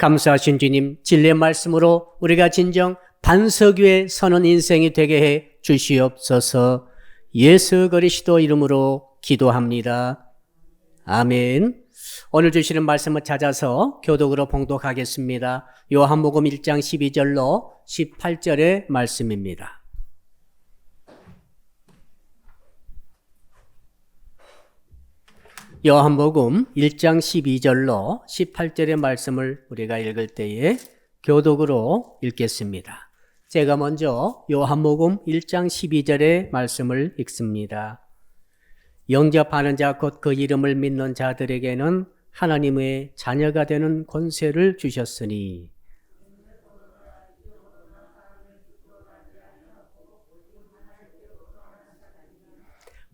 감사하신 주님, 진리의 말씀으로 우리가 진정 반석 위에 서는 인생이 되게 해 주시옵소서. 예수 그리스도 이름으로 기도합니다. 아멘. 오늘 주시는 말씀을 찾아서 교독으로 봉독하겠습니다. 요한복음 1장 12절로 18절의 말씀입니다. 요한복음 1장 12절로 18절의 말씀을 우리가 읽을 때에 교독으로 읽겠습니다. 제가 먼저 요한복음 1장 12절의 말씀을 읽습니다. 영접하는 자 곧 그 이름을 믿는 자들에게는 하나님의 자녀가 되는 권세를 주셨으니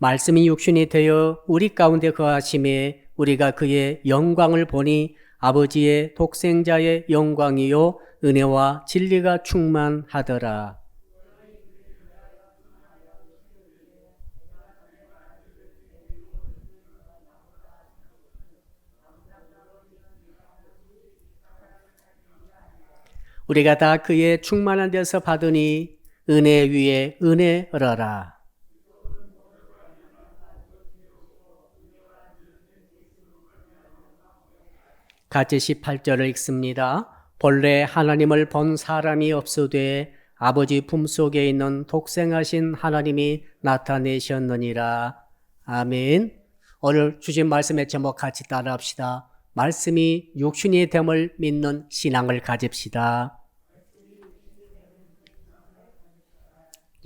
말씀이 육신이 되어 우리 가운데 거하심에 우리가 그의 영광을 보니 아버지의 독생자의 영광이요 은혜와 진리가 충만하더라. 우리가 다 그의 충만한 데서 받으니 은혜 위에 은혜라라. 같이 18절을 읽습니다. 본래 하나님을 본 사람이 없으되 아버지 품속에 있는 독생하신 하나님이 나타내셨느니라. 아멘. 오늘 주신 말씀의 제목 같이 따라합시다. 말씀이 육신이 됨을 믿는 신앙을 가집시다.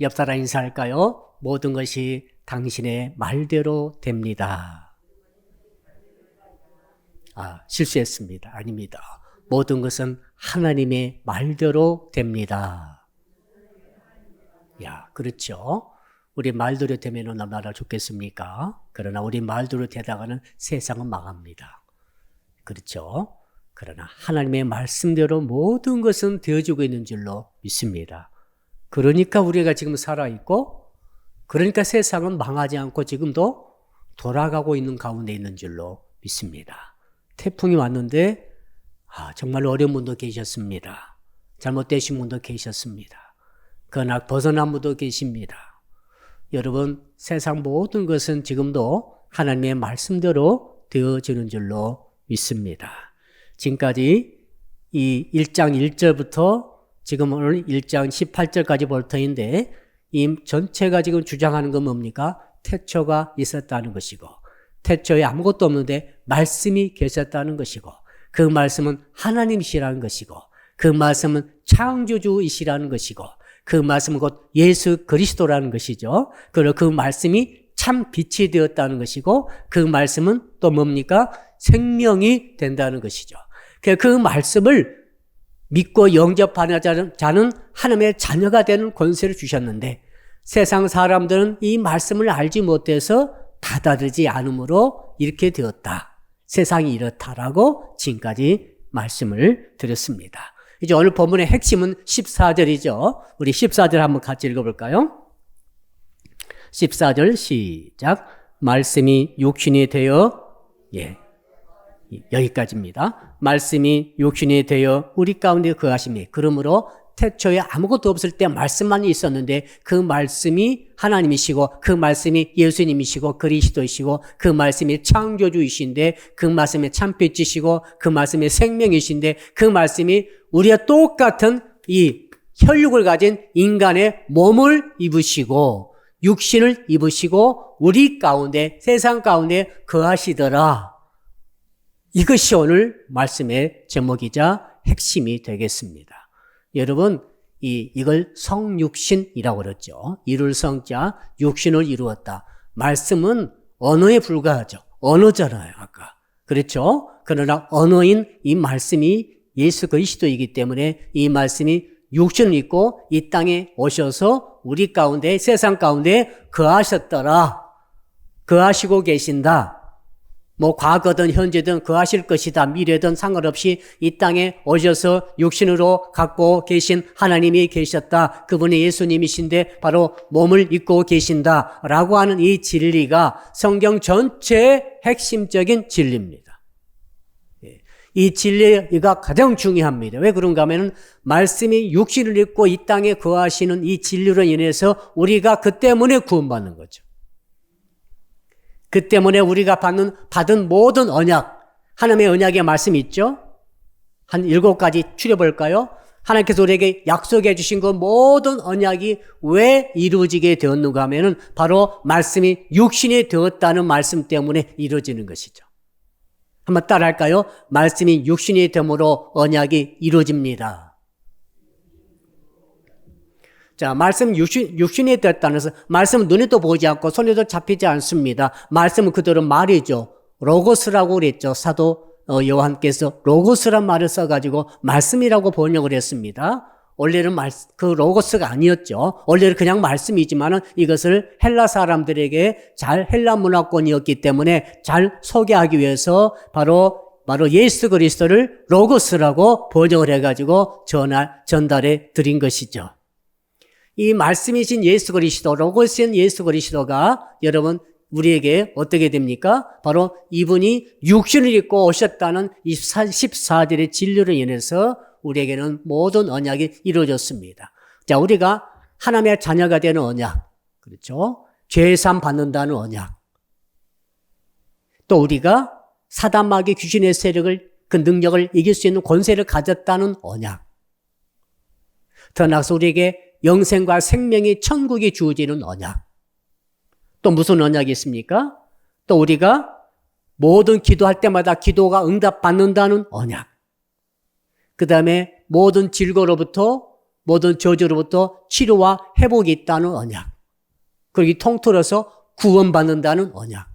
옆사람 인사할까요? 모든 것이 당신의 말대로 됩니다. 실수했습니다. 아닙니다. 모든 것은 하나님의 말대로 됩니다. 그렇죠. 우리 말대로 되면 얼마나 좋겠습니까? 그러나 우리 말대로 되다가는 세상은 망합니다. 그렇죠. 그러나 하나님의 말씀대로 모든 것은 되어지고 있는 줄로 믿습니다. 그러니까 우리가 지금 살아있고, 그러니까 세상은 망하지 않고 지금도 돌아가고 있는 가운데 있는 줄로 믿습니다. 태풍이 왔는데 정말 어려운 분도 계셨습니다. 잘못되신 분도 계셨습니다. 그러나 벗어난 분도 계십니다. 여러분, 세상 모든 것은 지금도 하나님의 말씀대로 되어지는 줄로 믿습니다. 지금까지 이 1장 1절부터 지금 오늘 1장 18절까지 볼 터인데 이 전체가 지금 주장하는 건 뭡니까? 태초가 있었다는 것이고 태초에 아무것도 없는데 말씀이 계셨다는 것이고 그 말씀은 하나님이시라는 것이고 그 말씀은 창조주이시라는 것이고 그 말씀은 곧 예수 그리스도라는 것이죠. 그리고 그 말씀이 참 빛이 되었다는 것이고 그 말씀은 또 뭡니까? 생명이 된다는 것이죠. 그 말씀을 믿고 영접하는 자는 하나님의 자녀가 되는 권세를 주셨는데 세상 사람들은 이 말씀을 알지 못해서 받아들이지 않으므로 이렇게 되었다. 세상이 이렇다라고 지금까지 말씀을 드렸습니다. 이제 오늘 본문의 핵심은 14절이죠. 우리 14절 한번 같이 읽어볼까요? 14절 시작. 말씀이 육신이 되어 여기까지입니다. 말씀이 육신이 되어 우리 가운데 거하심이 그러므로 태초에 아무것도 없을 때 말씀만 있었는데 그 말씀이 하나님이시고 그 말씀이 예수님이시고 그리스도이시고 그 말씀이 창조주이신데 그 말씀이 참빛이시고 그 말씀이 생명이신데 그 말씀이 우리와 똑같은 이 혈육을 가진 인간의 몸을 입으시고 육신을 입으시고 우리 가운데 세상 가운데 거하시더라. 이것이 오늘 말씀의 제목이자 핵심이 되겠습니다. 여러분, 이걸 성육신이라고 그랬죠. 이룰 성자, 육신을 이루었다. 말씀은 언어에 불과하죠. 언어잖아요, 아까. 그렇죠? 그러나 언어인 이 말씀이 예수 그리스도이기 때문에 이 말씀이 육신을 입고 이 땅에 오셔서 우리 가운데, 세상 가운데 거하셨더라. 거하시고 계신다. 과거든 현재든 거하실 것이다. 미래든 상관없이 이 땅에 오셔서 육신으로 갖고 계신 하나님이 계셨다. 그분이 예수님이신데 바로 몸을 입고 계신다라고 하는 이 진리가 성경 전체의 핵심적인 진리입니다. 이 진리가 가장 중요합니다. 왜 그런가 하면 말씀이 육신을 입고 이 땅에 거하시는 이 진리로 인해서 우리가 그 때문에 구원받는 거죠. 그 때문에 우리가 받은 모든 언약, 하나님의 언약의 말씀이 있죠? 한 7가지 추려볼까요? 하나님께서 우리에게 약속해 주신 그 모든 언약이 왜 이루어지게 되었는가 하면은 바로 말씀이 육신이 되었다는 말씀 때문에 이루어지는 것이죠. 한번 따라 할까요? 말씀이 육신이 됨으로 언약이 이루어집니다. 자, 말씀 육신이 되었다는 것은 말씀은 눈에도 보지 않고 손에도 잡히지 않습니다. 말씀은 그대로 말이죠. 로고스라고 그랬죠. 사도 요한께서 로고스란 말을 써가지고 말씀이라고 번역을 했습니다. 원래는 그 로고스가 아니었죠. 원래는 그냥 말씀이지만은 이것을 헬라 사람들에게 헬라 문화권이었기 때문에 잘 소개하기 위해서 바로 예수 그리스도를 로고스라고 번역을 해가지고 전달해 드린 것이죠. 이 말씀이신 예수 그리스도, 로고스인 예수 그리스도가 여러분 우리에게 어떻게 됩니까? 바로 이분이 육신을 입고 오셨다는 이 14절의 진리로 인해서 우리에게는 모든 언약이 이루어졌습니다. 자, 우리가 하나님의 자녀가 되는 언약, 그렇죠? 죄사함 받는다는 언약. 또 우리가 사단 마귀 귀신의 세력을, 그 능력을 이길 수 있는 권세를 가졌다는 언약. 더 나아가서 우리에게 영생과 생명이 천국이 주어지는 언약. 또 무슨 언약이 있습니까? 또 우리가 모든 기도할 때마다 기도가 응답받는다는 언약. 그 다음에 모든 질고로부터, 모든 저주로부터 치료와 회복이 있다는 언약. 그리고 이 통틀어서 구원받는다는 언약.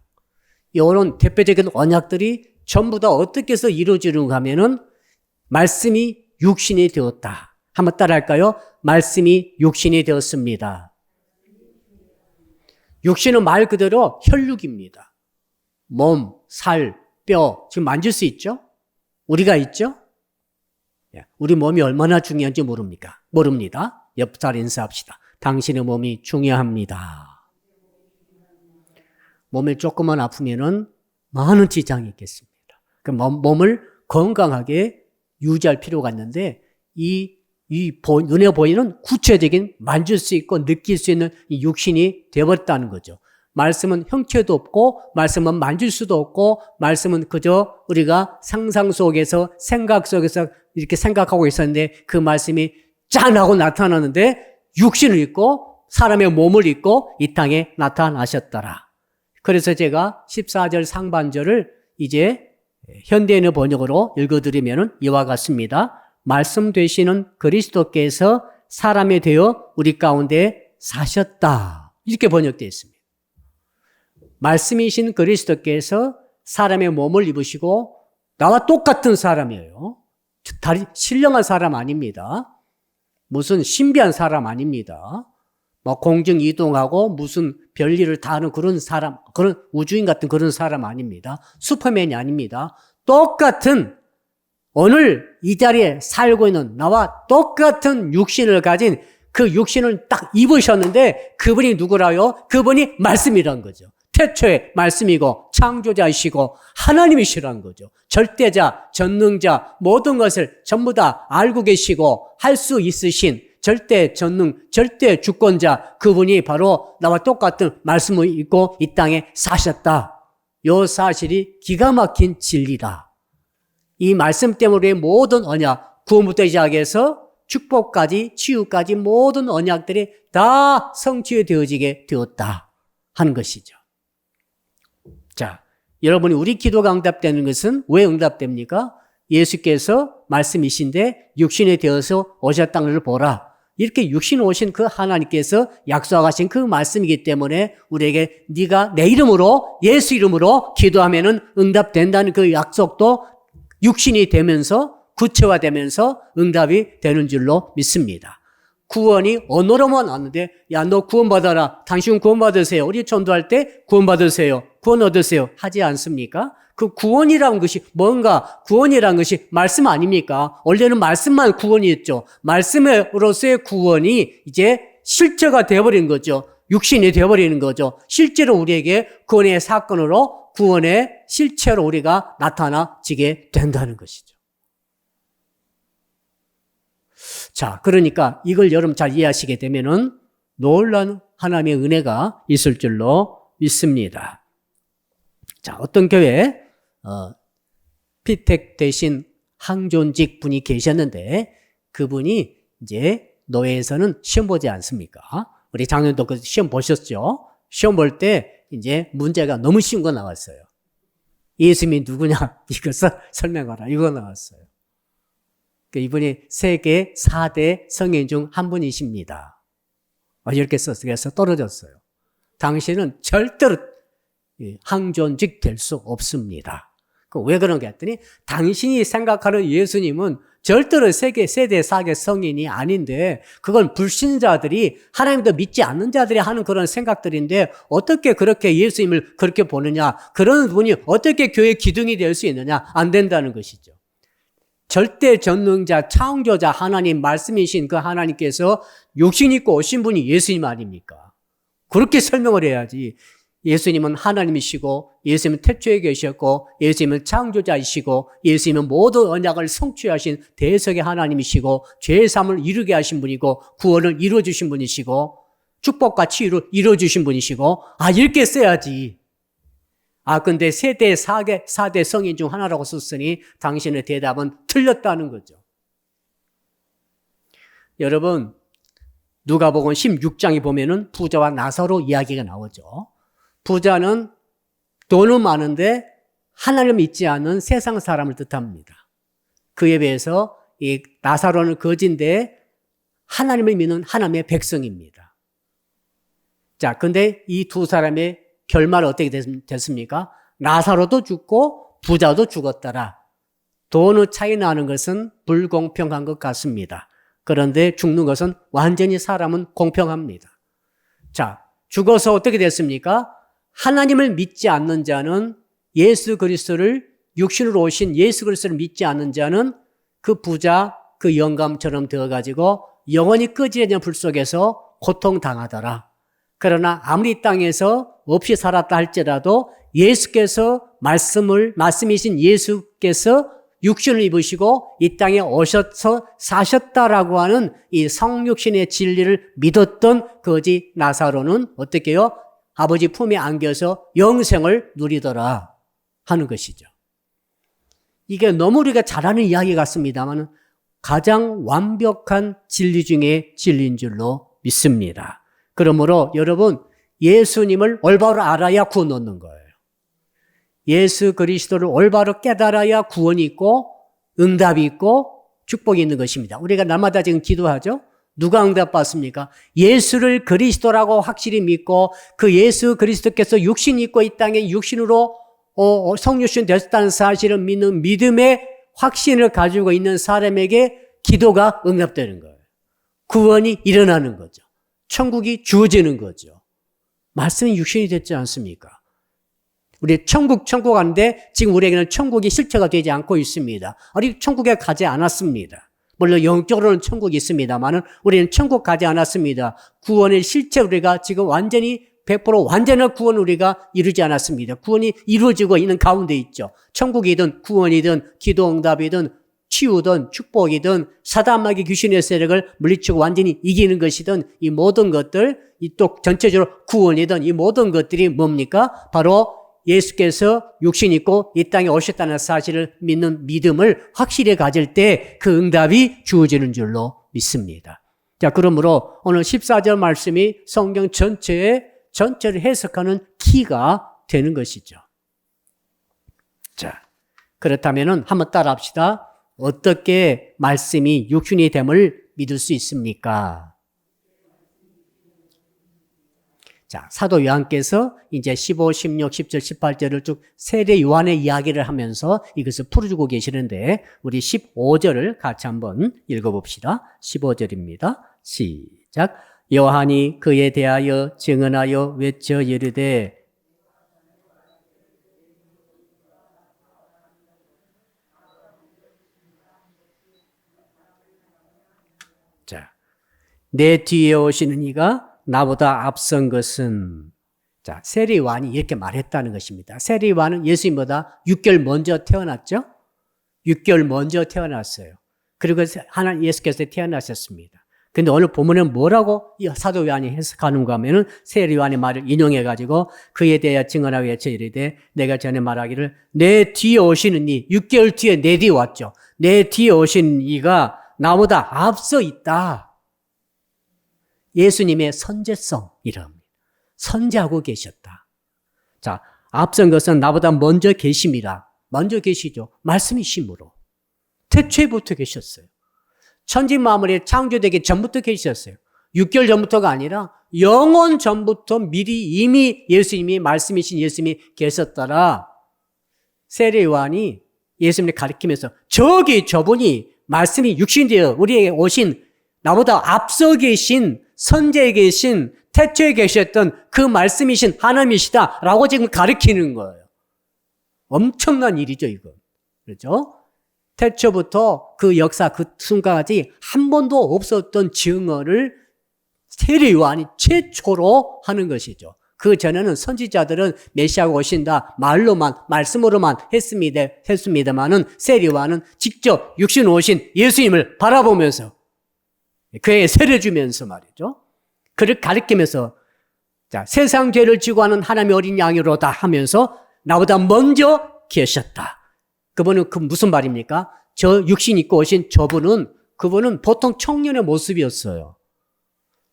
이런 대표적인 언약들이 전부 다 어떻게 해서 이루어지는가 하면은 말씀이 육신이 되었다. 한번 따라 할까요? 말씀이 육신이 되었습니다. 육신은 말 그대로 혈육입니다. 몸, 살, 뼈, 지금 만질 수 있죠? 우리가 있죠? 우리 몸이 얼마나 중요한지 모릅니다. 옆살 인사합시다. 당신의 몸이 중요합니다. 몸이 조금만 아프면은 많은 지장이 있겠습니다. 그 몸을 건강하게 유지할 필요가 있는데 눈에 보이는 구체적인 만질 수 있고 느낄 수 있는 이 육신이 되어버렸다는 거죠. 말씀은 형체도 없고 말씀은 만질 수도 없고 말씀은 그저 우리가 상상 속에서 생각 속에서 이렇게 생각하고 있었는데 그 말씀이 짠 하고 나타나는데 육신을 입고 사람의 몸을 입고 이 땅에 나타나셨더라. 그래서 제가 14절 상반절을 이제 현대인의 번역으로 읽어드리면 이와 같습니다. 말씀 되시는 그리스도께서 사람이 되어 우리 가운데 사셨다. 이렇게 번역되어 있습니다. 말씀이신 그리스도께서 사람의 몸을 입으시고 나와 똑같은 사람이에요. 신령한 사람 아닙니다. 무슨 신비한 사람 아닙니다. 공중 이동하고 무슨 별일을 다 하는 그런 사람, 그런 우주인 같은 그런 사람 아닙니다. 슈퍼맨이 아닙니다. 똑같은 오늘 이 자리에 살고 있는 나와 똑같은 육신을 가진 그 육신을 딱 입으셨는데 그분이 누구라요? 그분이 말씀이란 거죠. 태초에 말씀이고 창조자이시고 하나님이시란 거죠. 절대자, 전능자, 모든 것을 전부 다 알고 계시고 할 수 있으신 절대 전능, 절대 주권자 그분이 바로 나와 똑같은 말씀을 입고 이 땅에 사셨다. 이 사실이 기가 막힌 진리다. 이 말씀 때문에 모든 언약, 구원부터 시작해서 축복까지 치유까지 모든 언약들이 다 성취되어지게 되었다 하는 것이죠. 자, 여러분이 우리 기도가 응답되는 것은 왜 응답됩니까? 예수께서 말씀이신데 육신이 되어서 오셨다는 것을 보라. 이렇게 육신 오신 그 하나님께서 약속하신 그 말씀이기 때문에 우리에게 네가 내 이름으로 예수 이름으로 기도하면은 응답된다는 그 약속도 육신이 되면서 구체화되면서 응답이 되는 줄로 믿습니다. 구원이 언어로만 왔는데 야 너 구원받아라. 당신 구원받으세요. 우리 전도할 때 구원받으세요. 구원 얻으세요. 하지 않습니까? 그 구원이라는 것이 뭔가 구원이라는 것이 말씀 아닙니까? 원래는 말씀만 구원이었죠. 말씀으로서의 구원이 이제 실제가 되어버린 거죠. 육신이 되어버리는 거죠. 실제로 우리에게 구원의 사건으로 구원의 실체로 우리가 나타나지게 된다는 것이죠. 자, 그러니까 이걸 여러분 잘 이해하시게 되면은 놀라운 하나님의 은혜가 있을 줄로 믿습니다. 자, 어떤 교회, 피택 대신 항존직 분이 계셨는데 그분이 이제 노예에서는 시험 보지 않습니까? 우리 작년도 그 시험 보셨죠? 시험 볼 때 이제 문제가 너무 쉬운 거 나왔어요. 예수님이 누구냐? 이거 설명하라. 이거 나왔어요. 이분이 세계 4대 성인 중 한 분이십니다. 이렇게 썼어요. 그래서 떨어졌어요. 당신은 절대로 항존직 될 수 없습니다. 왜 그런가 했더니 당신이 생각하는 예수님은 절대로 세대 4개 성인이 아닌데 그건 불신자들이 하나님도 믿지 않는 자들이 하는 그런 생각들인데 어떻게 그렇게 예수님을 그렇게 보느냐. 그런 분이 어떻게 교회 기둥이 될 수 있느냐. 안 된다는 것이죠. 절대 전능자 창조자 하나님 말씀이신 그 하나님께서 육신 입고 오신 분이 예수님 아닙니까? 그렇게 설명을 해야지. 예수님은 하나님이시고 예수님은 태초에 계셨고 예수님은 창조자이시고 예수님은 모든 언약을 성취하신 대석의 하나님이시고 죄의 삶을 이루게 하신 분이고 구원을 이루어주신 분이시고 축복과 치유를 이루어주신 분이시고 이렇게 써야지. 근데 세대 4대 성인 중 하나라고 썼으니 당신의 대답은 틀렸다는 거죠. 여러분 누가복음 16장에 보면은 부자와 나사로 이야기가 나오죠. 부자는 돈은 많은데 하나님을 믿지 않는 세상 사람을 뜻합니다. 그에 비해서 이 나사로는 거지인데 하나님을 믿는 하나님의 백성입니다. 자, 근데 이 두 사람의 결말은 어떻게 됐습니까? 나사로도 죽고 부자도 죽었더라. 돈의 차이 나는 것은 불공평한 것 같습니다. 그런데 죽는 것은 완전히 사람은 공평합니다. 자, 죽어서 어떻게 됐습니까? 하나님을 믿지 않는 자는 예수 그리스도를 육신으로 오신 예수 그리스도를 믿지 않는 자는 그 부자 그 영감처럼 되어가지고 영원히 끄지 않는 불 속에서 고통당하더라. 그러나 아무리 이 땅에서 없이 살았다 할지라도 예수께서 말씀이신 예수께서 육신을 입으시고 이 땅에 오셔서 사셨다라고 하는 이 성육신의 진리를 믿었던 거지 나사로는 어떻게 해요? 아버지 품에 안겨서 영생을 누리더라 하는 것이죠. 이게 너무 우리가 잘 아는 이야기 같습니다만 가장 완벽한 진리 중에 진리인 줄로 믿습니다. 그러므로 여러분 예수님을 올바로 알아야 구원 얻는 거예요. 예수 그리스도를 올바로 깨달아야 구원이 있고 응답이 있고 축복이 있는 것입니다. 우리가 날마다 지금 기도하죠. 누가 응답받습니까? 예수를 그리스도라고 확실히 믿고 그 예수 그리스도께서 육신이 있고 이 땅에 육신으로 성육신 되셨다는 사실을 믿는 믿음의 확신을 가지고 있는 사람에게 기도가 응답되는 거예요. 구원이 일어나는 거죠. 천국이 주어지는 거죠. 말씀이 육신이 됐지 않습니까? 우리 천국 하는데 지금 우리에게는 천국이 실체가 되지 않고 있습니다. 아직 천국에 가지 않았습니다. 물론 영적으로는 천국이 있습니다만 우리는 천국 가지 않았습니다. 구원의 실체 우리가 지금 완전히 100% 완전한 구원 우리가 이루지 않았습니다. 구원이 이루어지고 있는 가운데 있죠. 천국이든 구원이든 기도응답이든 치유든 축복이든 사단마귀 귀신의 세력을 물리치고 완전히 이기는 것이든 이 모든 것들 이 또 전체적으로 구원이든 이 모든 것들이 뭡니까? 바로 예수께서 육신 있고 이 땅에 오셨다는 사실을 믿는 믿음을 확실히 가질 때 그 응답이 주어지는 줄로 믿습니다. 자, 그러므로 오늘 14절 말씀이 성경 전체를 해석하는 키가 되는 것이죠. 자, 그렇다면 한번 따라 합시다. 어떻게 말씀이 육신이 됨을 믿을 수 있습니까? 자, 사도 요한께서 이제 15, 16, 17, 18절을 쭉 세례 요한의 이야기를 하면서 이것을 풀어주고 계시는데 우리 15절을 같이 한번 읽어봅시다. 15절입니다. 시작. 요한이 그에 대하여 증언하여 외쳐 이르되 자, 내 뒤에 오시는 이가 나보다 앞선 것은 자, 세례 요한이 이렇게 말했다는 것입니다. 세례 요한은 예수님보다 6개월 먼저 태어났죠? 6개월 먼저 태어났어요. 그리고 하나님 예수께서 태어나셨습니다. 근데 오늘 본문은 뭐라고 사도 요한이 해석하는가 하면은 세 요한의 말을 인용해가지고 그에 대하여 증언하고 외쳐 이르되 내가 전에 말하기를 내 뒤에 오시는 이 6개월 뒤에 내 뒤에 왔죠. 내 뒤에 오시는 이가 나보다 앞서 있다. 예수님의 선제성이랍니다. 선제하고 계셨다. 자, 앞선 것은 나보다 먼저 계심이라. 먼저 계시죠. 말씀이심으로. 태초에부터 계셨어요. 천지 만물이 창조되기 전부터 계셨어요. 6개월 전부터가 아니라 영원 전부터 미리 이미 예수님이 말씀이신 예수님이 계셨더라. 세례 요한이 예수님을 가리키면서 저분이 말씀이 육신되어 우리에게 오신 나보다 앞서 계신 선제에 계신 태초에 계셨던 그 말씀이신 하나님이시다라고 지금 가리키는 거예요. 엄청난 일이죠, 이거. 그렇죠? 태초부터 그 역사, 그 순간까지 한 번도 없었던 증언을 세례 요한이 최초로 하는 것이죠. 그 전에는 선지자들은 메시아가 오신다 말로만 말씀으로만 했습니다만은 세례 요한은 직접 육신 오신 예수님을 바라보면서 그에게 세례 주면서 말이죠. 그를 가리키면서 자, 세상 죄를 지고 하는 하나님의 어린 양이로다 하면서 나보다 먼저 계셨다. 그분은 그 무슨 말입니까? 저 육신 입고 오신 그분은 보통 청년의 모습이었어요.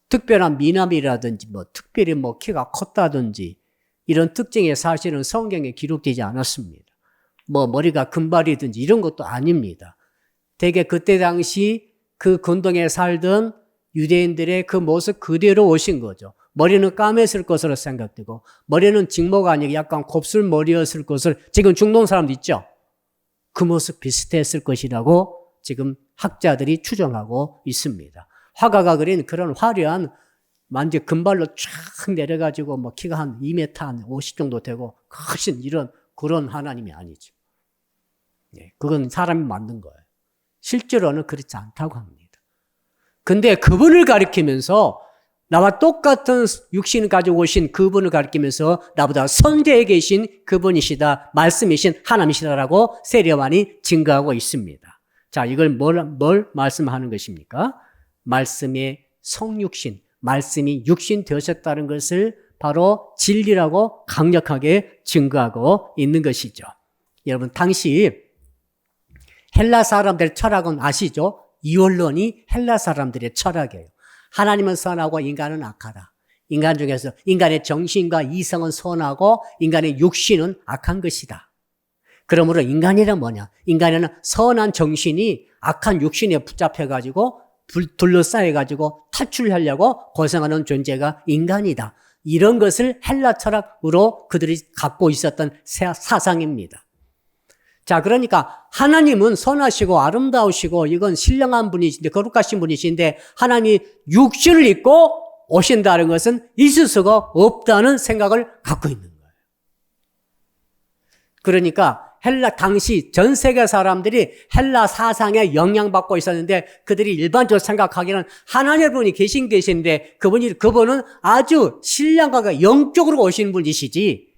특별한 미남이라든지 특별히 키가 컸다든지 이런 특징의 사실은 성경에 기록되지 않았습니다. 머리가 금발이든지 이런 것도 아닙니다. 대개 그때 당시 그 근동에 살던 유대인들의 그 모습 그대로 오신 거죠. 머리는 까맸을 것으로 생각되고 머리는 직모가 아니고 약간 곱슬머리였을 것을 지금 중동 사람도 있죠. 그 모습 비슷했을 것이라고 지금 학자들이 추정하고 있습니다. 화가가 그린 그런 화려한 완전 금발로 쫙 내려가지고 키가 한 2m 한 50 정도 되고 크신 그런 하나님이 아니죠. 네, 그건 사람이 만든 거예요. 실제로는 그렇지 않다고 합니다. 근데 그분을 가리키면서 나와 똑같은 육신을 가지고 오신 그분을 가리키면서 나보다 선제에 계신 그분이시다, 말씀이신 하나님이시다라고 세례 요한이 증거하고 있습니다. 자, 이걸 뭘 말씀하는 것입니까? 말씀의 성육신, 말씀이 육신 되셨다는 것을 바로 진리라고 강력하게 증거하고 있는 것이죠. 여러분, 당시 헬라 사람들 철학은 아시죠? 이원론이 헬라 사람들의 철학이에요. 하나님은 선하고 인간은 악하다. 인간 중에서 인간의 정신과 이성은 선하고 인간의 육신은 악한 것이다. 그러므로 인간이란 뭐냐? 인간에는 선한 정신이 악한 육신에 붙잡혀가지고 둘러싸여가지고 탈출하려고 고생하는 존재가 인간이다. 이런 것을 헬라 철학으로 그들이 갖고 있었던 사상입니다. 자, 그러니까 하나님은 선하시고 아름다우시고 이건 신령한 분이신데 거룩하신 분이신데 하나님이 육신을 입고 오신다는 것은 있을 수가 없다는 생각을 갖고 있는 거예요. 그러니까 당시 전 세계 사람들이 헬라 사상에 영향받고 있었는데 그들이 일반적으로 생각하기는 하나님의 분이 계신데 그분은 아주 신령하고 영적으로 오신 분이시지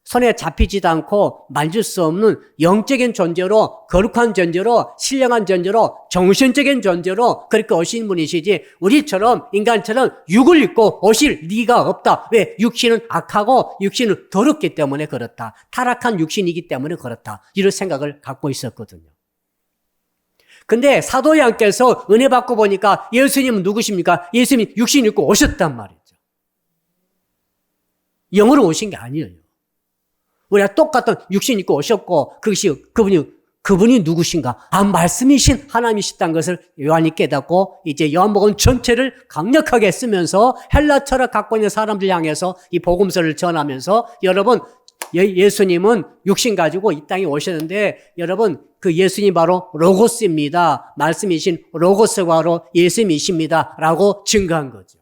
손에 잡히지도 않고 만질 수 없는 영적인 존재로 거룩한 존재로 신령한 존재로 정신적인 존재로 그렇게 오신 분이시지 우리처럼 인간처럼 육을 입고 오실 리가 없다. 왜? 육신은 악하고 육신은 더럽기 때문에 그렇다. 타락한 육신이기 때문에 그렇다. 이런 생각을 갖고 있었거든요. 근데 사도 요한께서 은혜 받고 보니까 예수님은 누구십니까? 예수님이 육신 입고 오셨단 말이죠. 영으로 오신 게 아니에요. 우리가 똑같은 육신 입고 오셨고 그분이 누구신가? 말씀이신 하나님이시다는 것을 요한이 깨닫고 이제 요한복음 전체를 강력하게 쓰면서 헬라 철학 갖고 있는 사람들 향해서 이 복음서를 전하면서 여러분 예수님은 육신 가지고 이 땅에 오셨는데 여러분 그 예수님 바로 로고스입니다. 말씀이신 로고스가 바로 예수님이십니다. 라고 증거한 거죠.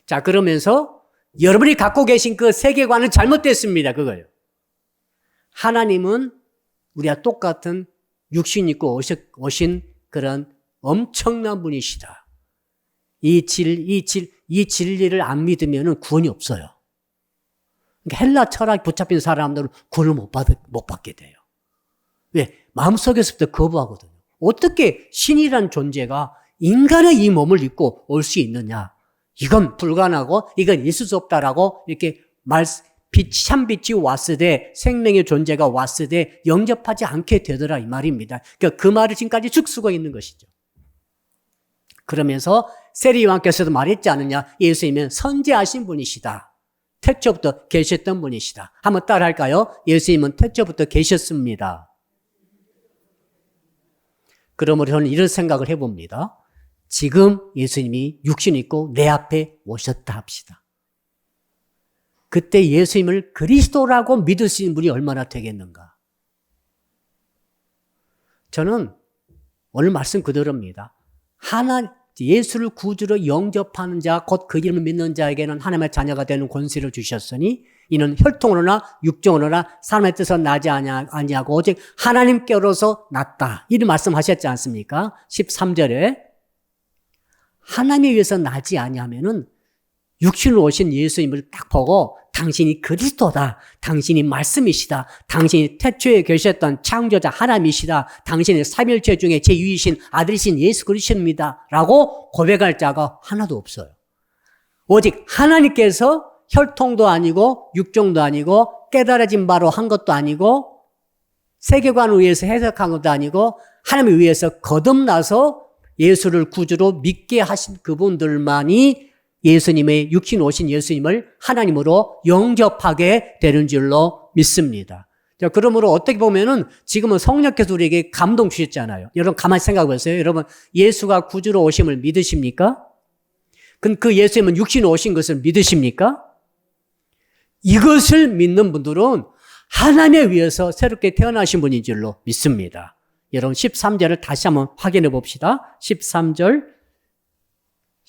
자, 그러면서 여러분이 갖고 계신 그 세계관은 잘못됐습니다. 그거요. 하나님은 우리와 똑같은 육신 입고 오신 그런 엄청난 분이시다. 이 진리를 안 믿으면 구원이 없어요. 그러니까 헬라 철학 붙잡힌 사람들은 구원을 못 받게 돼요. 왜? 마음속에서부터 거부하거든요. 어떻게 신이란 존재가 인간의 이 몸을 입고 올 수 있느냐? 이건 불가능하고 이건 있을 수 없다라고 이렇게 참빛이 왔으되 생명의 존재가 왔으되 영접하지 않게 되더라 이 말입니다. 그러니까 그 말을 지금까지 쭉 쓰고 있는 것이죠. 그러면서 세리 요한께서도 말했지 않느냐? 예수님은 선지하신 분이시다. 태초부터 계셨던 분이시다. 한번 따라 할까요? 예수님은 태초부터 계셨습니다. 그러므로 저는 이런 생각을 해봅니다. 지금 예수님이 육신 있고 내 앞에 오셨다 합시다. 그때 예수님을 그리스도라고 믿으시는 분이 얼마나 되겠는가? 저는 오늘 말씀 그대로입니다. 예수를 구주로 영접하는 자, 곧 그 이름을 믿는 자에게는 하나님의 자녀가 되는 권세를 주셨으니 이는 혈통으로나 육정으로나 사람의 뜻은 나지 아니하고 오직 하나님께로서 났다. 이런 말씀하셨지 않습니까? 13절에 하나님에 의해서 나지 아니하면은 육신으로 오신 예수님을 딱 보고 당신이 그리스도다. 당신이 말씀이시다. 당신이 태초에 계셨던 창조자 하나님이시다. 당신의 삼일체 중에 제2위신 아들이신 예수 그리스도입니다. 라고 고백할 자가 하나도 없어요. 오직 하나님께서 혈통도 아니고 육종도 아니고 깨달아진 바로 한 것도 아니고 세계관을 위해서 해석한 것도 아니고 하나님에 의해서 거듭나서 예수를 구주로 믿게 하신 그분들만이 예수님의 육신 오신 예수님을 하나님으로 영접하게 되는 줄로 믿습니다. 자, 그러므로 어떻게 보면은 지금은 성령께서 우리에게 감동 주셨잖아요. 여러분 가만히 생각해 보세요. 여러분 예수가 구주로 오심을 믿으십니까? 그 예수님은 육신으로 오신 것을 믿으십니까? 이것을 믿는 분들은 하나님에 의해서 새롭게 태어나신 분인 줄로 믿습니다. 여러분 13절을 다시 한번 확인해 봅시다. 13절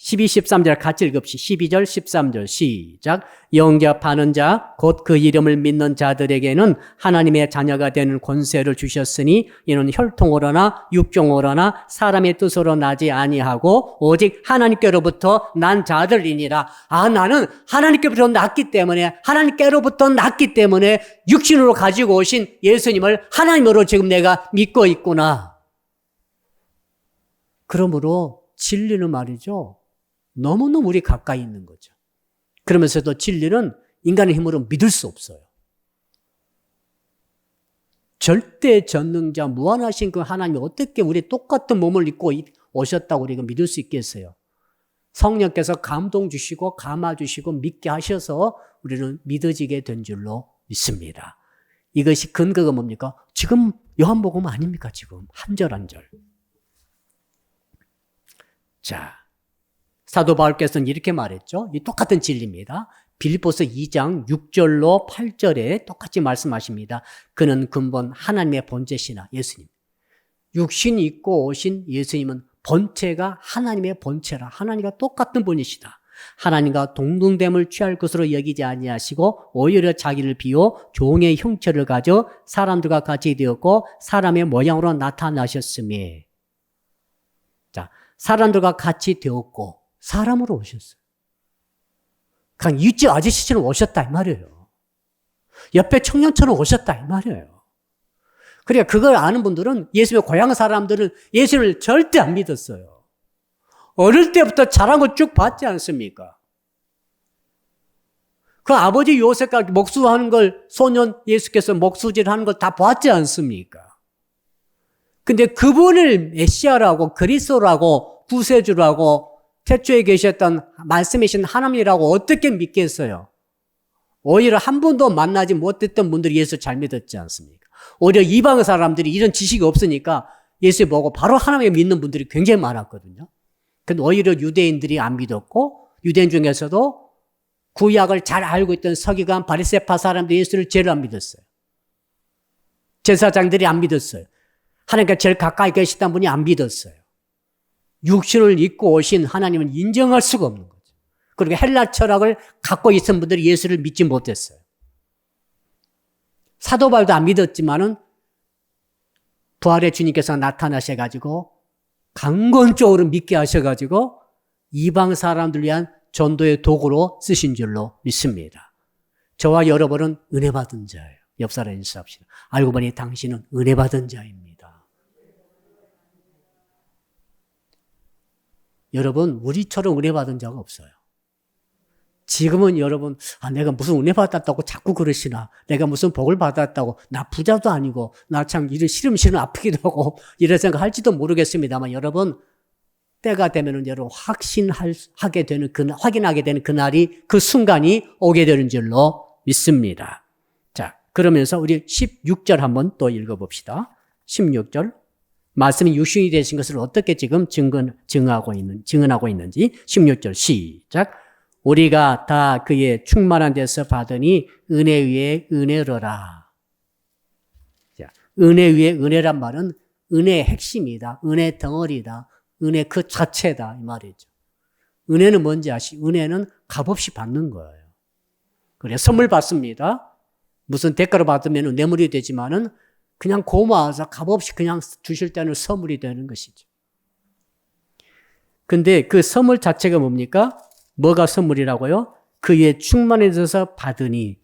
12, 13절 같이 읽읍시다. 12절, 13절 시작. 영접하는 자, 곧 그 이름을 믿는 자들에게는 하나님의 자녀가 되는 권세를 주셨으니 이는 혈통으로나 육종으로나 사람의 뜻으로 나지 아니하고 오직 하나님께로부터 난 자들이니라. 나는 하나님께로부터 났기 때문에 하나님께로부터 났기 때문에 육신으로 가지고 오신 예수님을 하나님으로 지금 내가 믿고 있구나. 그러므로 진리는 말이죠. 너무너무 우리 가까이 있는 거죠. 그러면서도 진리는 인간의 힘으로 믿을 수 없어요. 절대 전능자 무한하신 그 하나님이 어떻게 우리 똑같은 몸을 입고 오셨다고 우리가 믿을 수 있겠어요? 성령께서 감동 주시고 감화 주시고 믿게 하셔서 우리는 믿어지게 된 줄로 믿습니다. 이것이 근거가 뭡니까? 지금 요한복음 아닙니까? 지금 한 절 한 절. 자, 사도 바울께서는 이렇게 말했죠. 이 똑같은 진리입니다. 빌립보서 2장 6절로 8절에 똑같이 말씀하십니다. 그는 근본 하나님의 본체시나 예수님. 육신이 있고 오신 예수님은 본체가 하나님의 본체라. 하나님과 똑같은 분이시다. 하나님과 동등됨을 취할 것으로 여기지 아니하시고 오히려 자기를 비워 종의 형체를 가져 사람들과 같이 되었고 사람의 모양으로 나타나셨으며. 자, 사람들과 같이 되었고 사람으로 오셨어요. 그냥 이웃집 아저씨처럼 오셨다 이 말이에요. 옆에 청년처럼 오셨다 이 말이에요. 그러니까 그걸 아는 분들은 예수님의 고향 사람들은 예수님을 절대 안 믿었어요. 어릴 때부터 자란 거 쭉 봤지 않습니까? 그 아버지 요셉과 목수하는 걸 소년 예수께서 목수질하는 걸 다 봤지 않습니까? 근데 그분을 메시아라고 그리스도라고 구세주라고 태초에 계셨던 말씀이신 하나님이라고 어떻게 믿겠어요? 오히려 한 번도 만나지 못했던 분들이 예수 잘 믿었지 않습니까? 오히려 이방 사람들이 이런 지식이 없으니까 예수 보고 바로 하나님을 믿는 분들이 굉장히 많았거든요. 근데 오히려 유대인들이 안 믿었고 유대인 중에서도 구약을 잘 알고 있던 서기관 바리새파 사람들이 예수를 제일 안 믿었어요. 제사장들이 안 믿었어요. 하나님과 제일 가까이 계시던 분이 안 믿었어요. 육신을 입고 오신 하나님은 인정할 수가 없는 거죠. 그리고 헬라 철학을 갖고 있던 분들이 예수를 믿지 못했어요. 사도 바울도 안 믿었지만은 부활의 주님께서 나타나셔가지고 강건적으로 믿게 하셔가지고 이방 사람들 위한 전도의 도구로 쓰신 줄로 믿습니다. 저와 여러분은 은혜 받은 자예요. 옆 사람 인사합시다. 알고 보니 당신은 은혜 받은 자입니다. 여러분, 우리처럼 은혜 받은 자가 없어요. 지금은 여러분, 내가 무슨 은혜 받았다고 자꾸 그러시나? 내가 무슨 복을 받았다고? 나 부자도 아니고, 나 참 이런 시름시름 아프기도 하고, 이런 생각 할지도 모르겠습니다만, 여러분, 때가 되면은 여러분 확신하게 되는 확인하게 되는 그날이, 그 순간이 오게 되는 줄로 믿습니다. 자, 그러면서 우리 16절 한번 또 읽어봅시다. 16절. 말씀이 육신이 되신 것을 어떻게 지금 증언하고 있는지. 16절 시작. 우리가 다 그의 충만한 데서 받으니 은혜 위에 은혜로라. 자, 은혜 위에 은혜란 말은 은혜의 핵심이다. 은혜 덩어리다. 은혜 그 자체다. 이 말이죠. 은혜는 뭔지 은혜는 값없이 받는 거예요. 그래, 선물 받습니다. 무슨 대가로 받으면 뇌물이 되지만은 그냥 고마워서 값없이 그냥 주실 때는 선물이 되는 것이죠. 근데 그 선물 자체가 뭡니까? 뭐가 선물이라고요? 그의 충만해져서 받으니,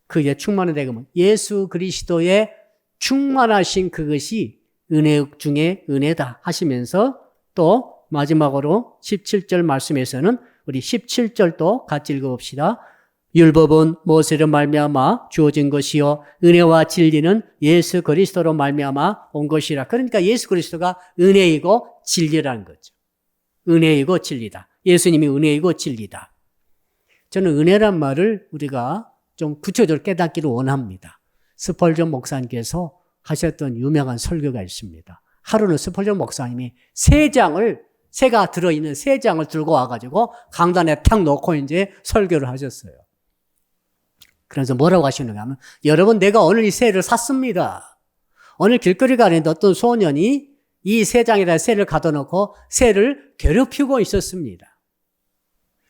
그의 충만한 대금은 예수 그리스도의 충만하신 그것이 은혜 중에 은혜다 하시면서 또 마지막으로 17절 말씀에서는 우리 17절도 같이 읽어봅시다. 율법은 모세로 말미암아 주어진 것이요 은혜와 진리는 예수 그리스도로 말미암아 온 것이라. 그러니까 예수 그리스도가 은혜이고 진리라는 거죠. 은혜이고 진리다. 예수님이 은혜이고 진리다. 저는 은혜란 말을 우리가 좀 구체적으로 깨닫기를 원합니다. 스펄전 목사님께서 하셨던 유명한 설교가 있습니다. 하루는 스펄전 목사님이 새가 들어있는 세 장을 들고 와가지고 강단에 탁 놓고 이제 설교를 하셨어요. 그래서 뭐라고 하시는가 하면, 여러분, 내가 오늘 이 새를 샀습니다. 오늘 길거리 가는데 어떤 소년이 이 세 장에다 새를 가둬놓고 새를 괴롭히고 있었습니다.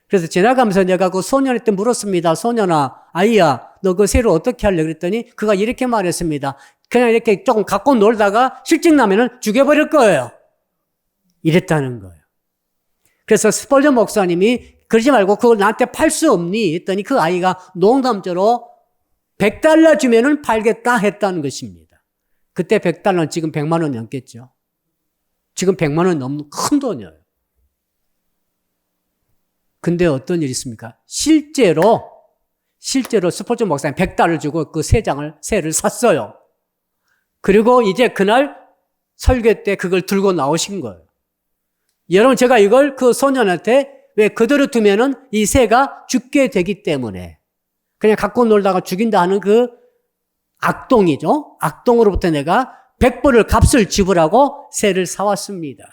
그래서 지나가면서 내가 그 소년한테 물었습니다. 소년아, 아이야, 너 그 새를 어떻게 할래? 그랬더니 그가 이렇게 말했습니다. 그냥 이렇게 조금 갖고 놀다가 실증 나면은 죽여버릴 거예요. 이랬다는 거예요. 그래서 스펄전 목사님이 그러지 말고 그걸 나한테 팔 수 없니? 했더니 그 아이가 농담처럼 $100 주면은 팔겠다 했다는 것입니다. 그때 $100는 지금 100만 원 넘겠죠. 지금 100만 원 넘는 큰 돈이에요. 근데 어떤 일이 있습니까? 실제로 스펄전 목사님 $100 주고 그 새를 샀어요. 그리고 이제 그날 설교 때 그걸 들고 나오신 거예요. 여러분, 제가 이걸 그 소년한테 왜 그대로 두면은 이 새가 죽게 되기 때문에 그냥 갖고 놀다가 죽인다 하는 그 악동이죠. 악동으로부터 내가 100불을 값을 지불하고 새를 사왔습니다.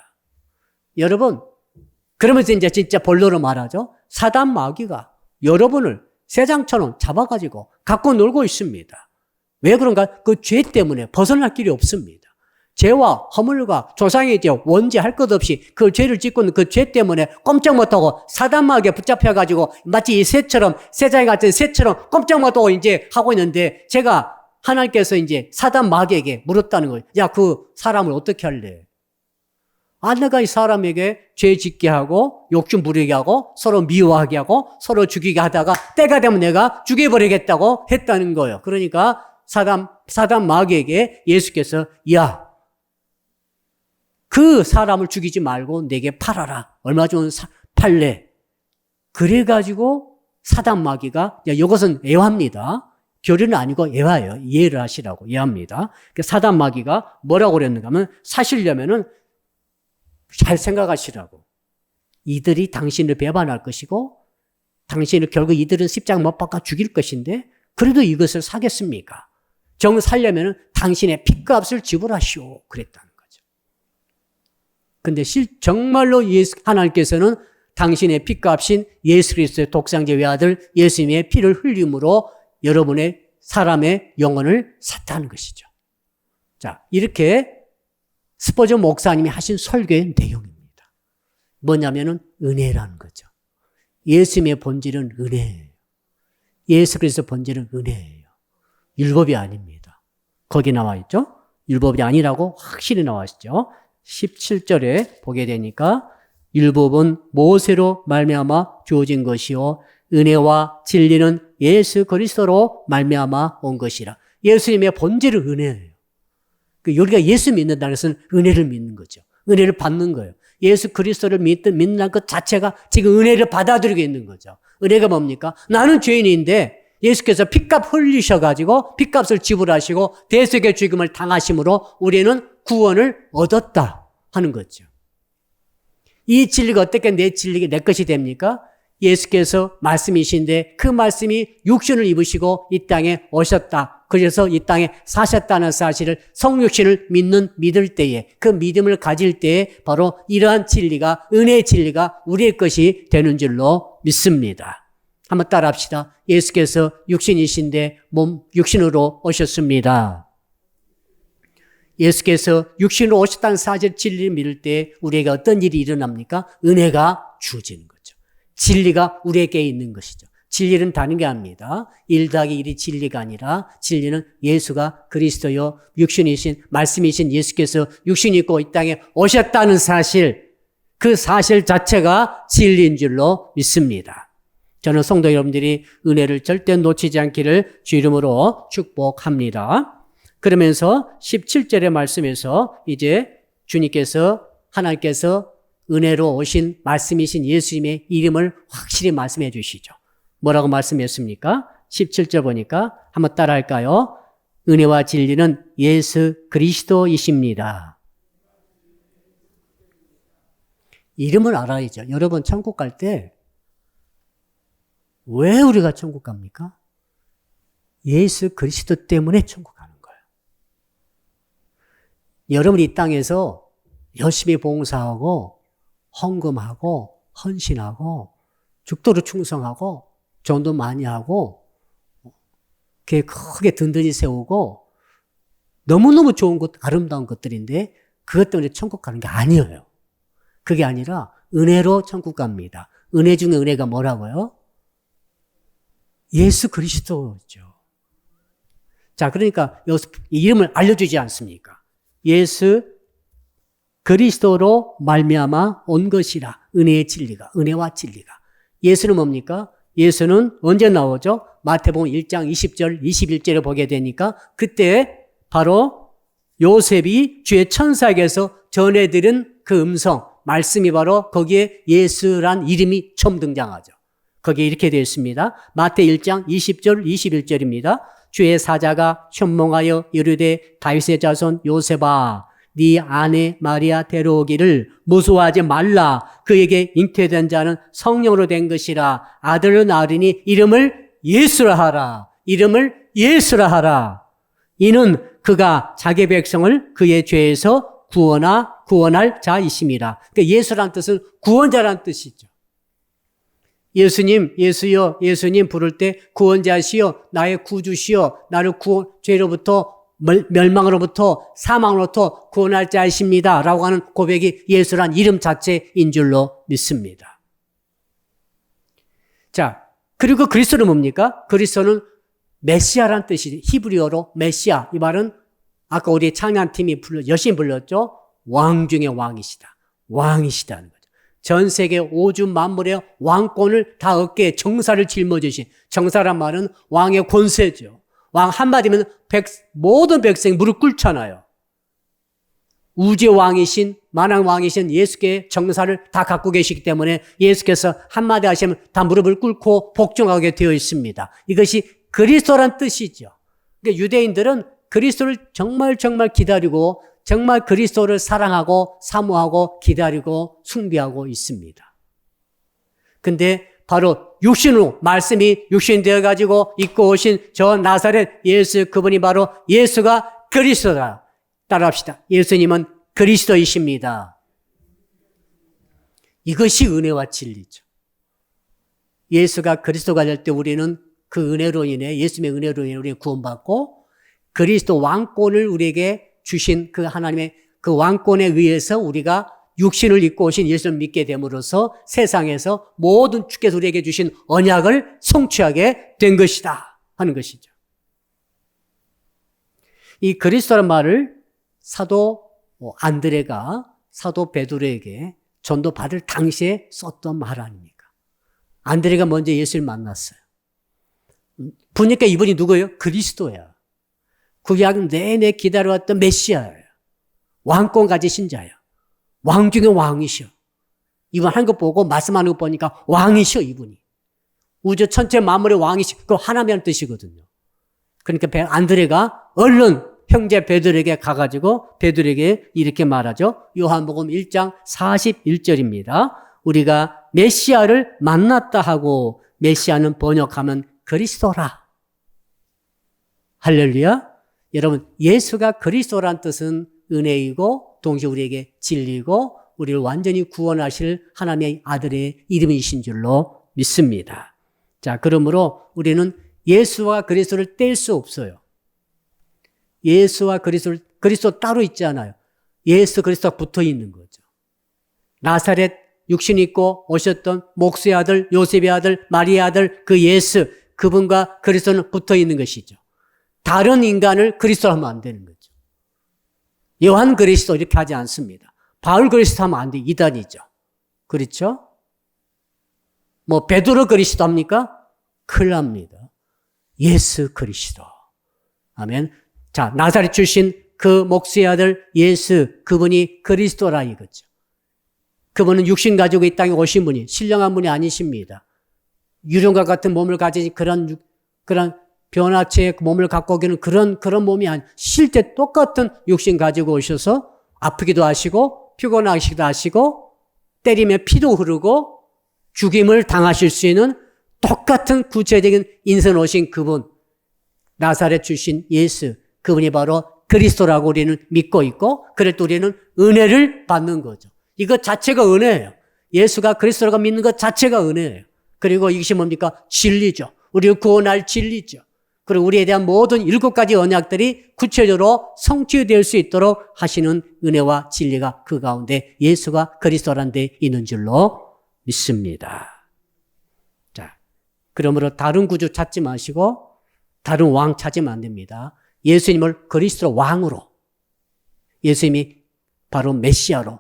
여러분, 그러면서 이제 진짜 본론으로 말하죠. 사단 마귀가 여러분을 새장처럼 잡아가지고 갖고 놀고 있습니다. 왜 그런가? 그 죄 때문에 벗어날 길이 없습니다. 죄와 허물과 조상의 이제 원죄할 것 없이 그 죄를 짓고 있는 그 죄 때문에 꼼짝 못하고 사단 마귀에 붙잡혀가지고 마치 이 새처럼, 새장이 같은 새처럼 꼼짝 못하고 이제 하고 있는데, 제가 하나님께서 이제 사단 마귀에게 물었다는 거예요. 야, 그 사람을 어떻게 할래? 내가 이 사람에게 죄 짓게 하고 욕심 부리게 하고 서로 미워하게 하고 서로 죽이게 하다가 때가 되면 내가 죽여버리겠다고 했다는 거예요. 그러니까 사단 마귀에게 예수께서, 야, 그 사람을 죽이지 말고 내게 팔아라. 얼마 주면 팔래. 그래가지고 사단 마귀가, 이것은 애화입니다. 교리는 아니고 애화예요. 이해를 하시라고 애화입니다. 사단 마귀가 뭐라고 그랬는가 하면, 사시려면은 잘 생각하시라고. 이들이 당신을 배반할 것이고, 당신을 결국 이들은 십자가 못 박아 죽일 것인데, 그래도 이것을 사겠습니까? 정 살려면은 당신의 핏값을 지불하시오. 그랬다는 거죠. 근데 정말로 하나님께서는 당신의 핏값인 예수 그리스도의 독생자 외아들 예수님의 피를 흘림으로 여러분의 사람의 영혼을 샀다는 것이죠. 자, 이렇게 스펄전 목사님이 하신 설교의 내용입니다. 뭐냐면은 은혜라는 거죠. 예수님의 본질은 은혜예요. 예수 그리스도의 본질은 은혜예요. 율법이 아닙니다. 거기 나와 있죠? 율법이 아니라고 확실히 나와 있죠. 17절에 보게 되니까 율법은 모세로 말미암아 주어진 것이요 은혜와 진리는 예수 그리스도로 말미암아 온 것이라. 예수님의 본질은 은혜예요. 우리가 예수 믿는다는 것은 은혜를 믿는 거죠. 은혜를 받는 거예요. 예수 그리스도를 믿는 것 자체가 지금 은혜를 받아들이고 있는 거죠. 은혜가 뭡니까? 나는 죄인인데 예수께서 핏값 흘리셔가지고 핏값을 지불하시고 대속의 죽음을 당하심으로 우리는 구원을 얻었다 하는 거죠. 이 진리가 어떻게 내 진리가 내 것이 됩니까? 예수께서 말씀이신데 그 말씀이 육신을 입으시고 이 땅에 오셨다. 그래서 이 땅에 사셨다는 사실을 성육신을 믿을 때에 그 믿음을 가질 때에 바로 이러한 진리가 은혜의 진리가 우리의 것이 되는 줄로 믿습니다. 한번 따라합시다. 예수께서 육신이신데 육신으로 오셨습니다. 예수께서 육신으로 오셨다는 사실 진리를 믿을 때 우리에게 어떤 일이 일어납니까? 은혜가 주어지는 거죠. 진리가 우리에게 있는 것이죠. 진리는 다른 게 아닙니다. 1+1이 진리가 아니라 진리는 예수가 그리스도요 육신이신 말씀이신 예수께서 육신이 있고 이 땅에 오셨다는 사실, 그 사실 자체가 진리인 줄로 믿습니다. 저는 성도 여러분들이 은혜를 절대 놓치지 않기를 주 이름으로 축복합니다. 그러면서 17절의 말씀에서 이제 주님께서 하나님께서 은혜로 오신 말씀이신 예수님의 이름을 확실히 말씀해 주시죠. 뭐라고 말씀했습니까? 17절 보니까 한번 따라할까요? 은혜와 진리는 예수 그리스도이십니다. 이름을 알아야죠. 여러분 천국 갈 때 왜 우리가 천국 갑니까? 예수 그리스도 때문에 천국 가는 거예요. 여러분이 이 땅에서 열심히 봉사하고 헌금하고 헌신하고 죽도록 충성하고 전도 많이 하고 교회 크게 든든히 세우고 너무너무 좋은 것, 아름다운 것들인데 그것 때문에 천국 가는 게 아니에요. 그게 아니라 은혜로 천국 갑니다. 은혜 중에 은혜가 뭐라고요? 예수 그리스도죠. 자, 그러니까 여기서 이름을 알려주지 않습니까? 예수 그리스도로 말미암아 온 것이라. 은혜의 진리가, 은혜와 진리가. 예수는 뭡니까? 예수는 언제 나오죠? 마태복음 1장 20절, 21절에 보게 되니까 그때 바로 요셉이 주의 천사에게서 전해드린 그 음성, 말씀이 바로 거기에 예수란 이름이 처음 등장하죠. 거기에 이렇게 되어 있습니다. 마태 1장 20절, 21절입니다. 주의 사자가 현몽하여 이르되 다윗의 자손 요셉아 네 아내 마리아 데려오기를 무서워하지 말라. 그에게 잉태된 자는 성령으로 된 것이라. 아들을 낳으리니 이름을 예수라 하라. 이름을 예수라 하라. 이는 그가 자기 백성을 그의 죄에서 구원할 자이심이라. 그러니까 예수란 뜻은 구원자란 뜻이죠. 예수님, 예수여, 예수님 부를 때 구원자시여, 나의 구주시여, 나를 죄로부터 멸망으로부터 사망으로부터 구원할 자이십니다. 라고 하는 고백이 예수란 이름 자체인 줄로 믿습니다. 자, 그리고 그리스도는 뭡니까? 그리스도는 메시아란 뜻이죠. 히브리어로 메시아. 이 말은 아까 우리 찬양팀이 열심히 불렀죠. 왕 중의 왕이시다. 왕이시다는 거죠. 전 세계 오주 만물의 왕권을 다 어깨에 정사를 짊어지신, 정사란 말은 왕의 권세죠. 왕 한마디면 모든 백성이 무릎 꿇잖아요. 우주의 왕이신, 만왕 왕이신 예수께 정사를 다 갖고 계시기 때문에 예수께서 한마디 하시면 다 무릎을 꿇고 복종하게 되어 있습니다. 이것이 그리스도란 뜻이죠. 그러니까 유대인들은 그리스도를 정말 기다리고 정말 그리스도를 사랑하고 사모하고 기다리고 숭배하고 있습니다. 근데 바로 육신으로 말씀이 육신 되어가지고 입고 오신 저 나사렛 예수, 그분이 바로 예수가 그리스도다. 따라합시다. 예수님은 그리스도이십니다. 이것이 은혜와 진리죠. 예수가 그리스도가 될 때 우리는 그 은혜로 인해, 예수님의 은혜로 인해 우리는 구원받고 그리스도 왕권을 우리에게 주신 그 하나님의 그 왕권에 의해서 우리가 육신을 입고 오신 예수를 믿게 됨으로써 세상에서 모든 주께서 우리에게 주신 언약을 성취하게 된 것이다 하는 것이죠. 이 그리스도란 말을 사도 안드레가 사도 베드로에게 전도 받을 당시에 썼던 말 아닙니까? 안드레가 먼저 예수를 만났어요. 보니까 이분이 누구예요? 그리스도야. 구약 내내 기다려왔던 메시아예요. 왕권 가지신 자예요. 왕 중의 왕이셔. 이분 하는 거 보고 말씀하는 거 보니까 왕이셔, 이분이. 우주 전체 만물의 왕이시, 그 하나님이라는 뜻이거든요. 그러니까 안드레가 얼른 형제 베드로에게 가가지고 베드로에게 이렇게 말하죠. 요한복음 1장 41절입니다. 우리가 메시아를 만났다 하고, 메시아는 번역하면 그리스도라. 할렐루야. 여러분, 예수가 그리스도란 뜻은 은혜이고 동시에 우리에게 진리고 우리를 완전히 구원하실 하나님의 아들의 이름이신 줄로 믿습니다. 자, 그러므로 우리는 예수와 그리스도를 뗄 수 없어요. 예수와 그리스도 따로 있지 않아요. 예수 그리스도가 붙어 있는 거죠. 나사렛 육신 있고 오셨던 목수의 아들, 요셉의 아들, 마리아의 아들, 그 예수, 그분과 그리스도는 붙어 있는 것이죠. 다른 인간을 그리스도로 하면 안 되는 거죠. 요한 그리스도 이렇게 하지 않습니다. 바울 그리스도 하면 안 돼. 이단이죠. 그렇죠? 뭐 베드로 그리스도 합니까? 큰일 납니다. 예수 그리스도. 아멘. 자, 나사렛 출신 그 목수의 아들 예수, 그분이 그리스도라 이거죠. 그분은 육신 가지고 이 땅에 오신 분이 신령한 분이 아니십니다. 유령과 같은 몸을 가진 그런 변화체의 몸을 갖고 오기는 그런 몸이 실제 똑같은 육신 가지고 오셔서 아프기도 하시고 피곤하시기도 하시고 때리면 피도 흐르고 죽임을 당하실 수 있는 똑같은 구체적인 인선 오신 그분, 나사렛 출신 예수, 그분이 바로 그리스도라고 우리는 믿고 있고, 그래도 우리는 은혜를 받는 거죠. 이것 자체가 은혜예요. 예수가 그리스도라고 믿는 것 자체가 은혜예요. 그리고 이것이 뭡니까? 진리죠. 우리를 구원할 진리죠. 그리고 우리에 대한 모든 7가지 언약들이 구체적으로 성취될 수 있도록 하시는 은혜와 진리가 그 가운데 예수가 그리스도라는 데 있는 줄로 믿습니다. 자, 그러므로 다른 구주 찾지 마시고 다른 왕 찾으면 안 됩니다. 예수님을 그리스도 왕으로, 예수님이 바로 메시아로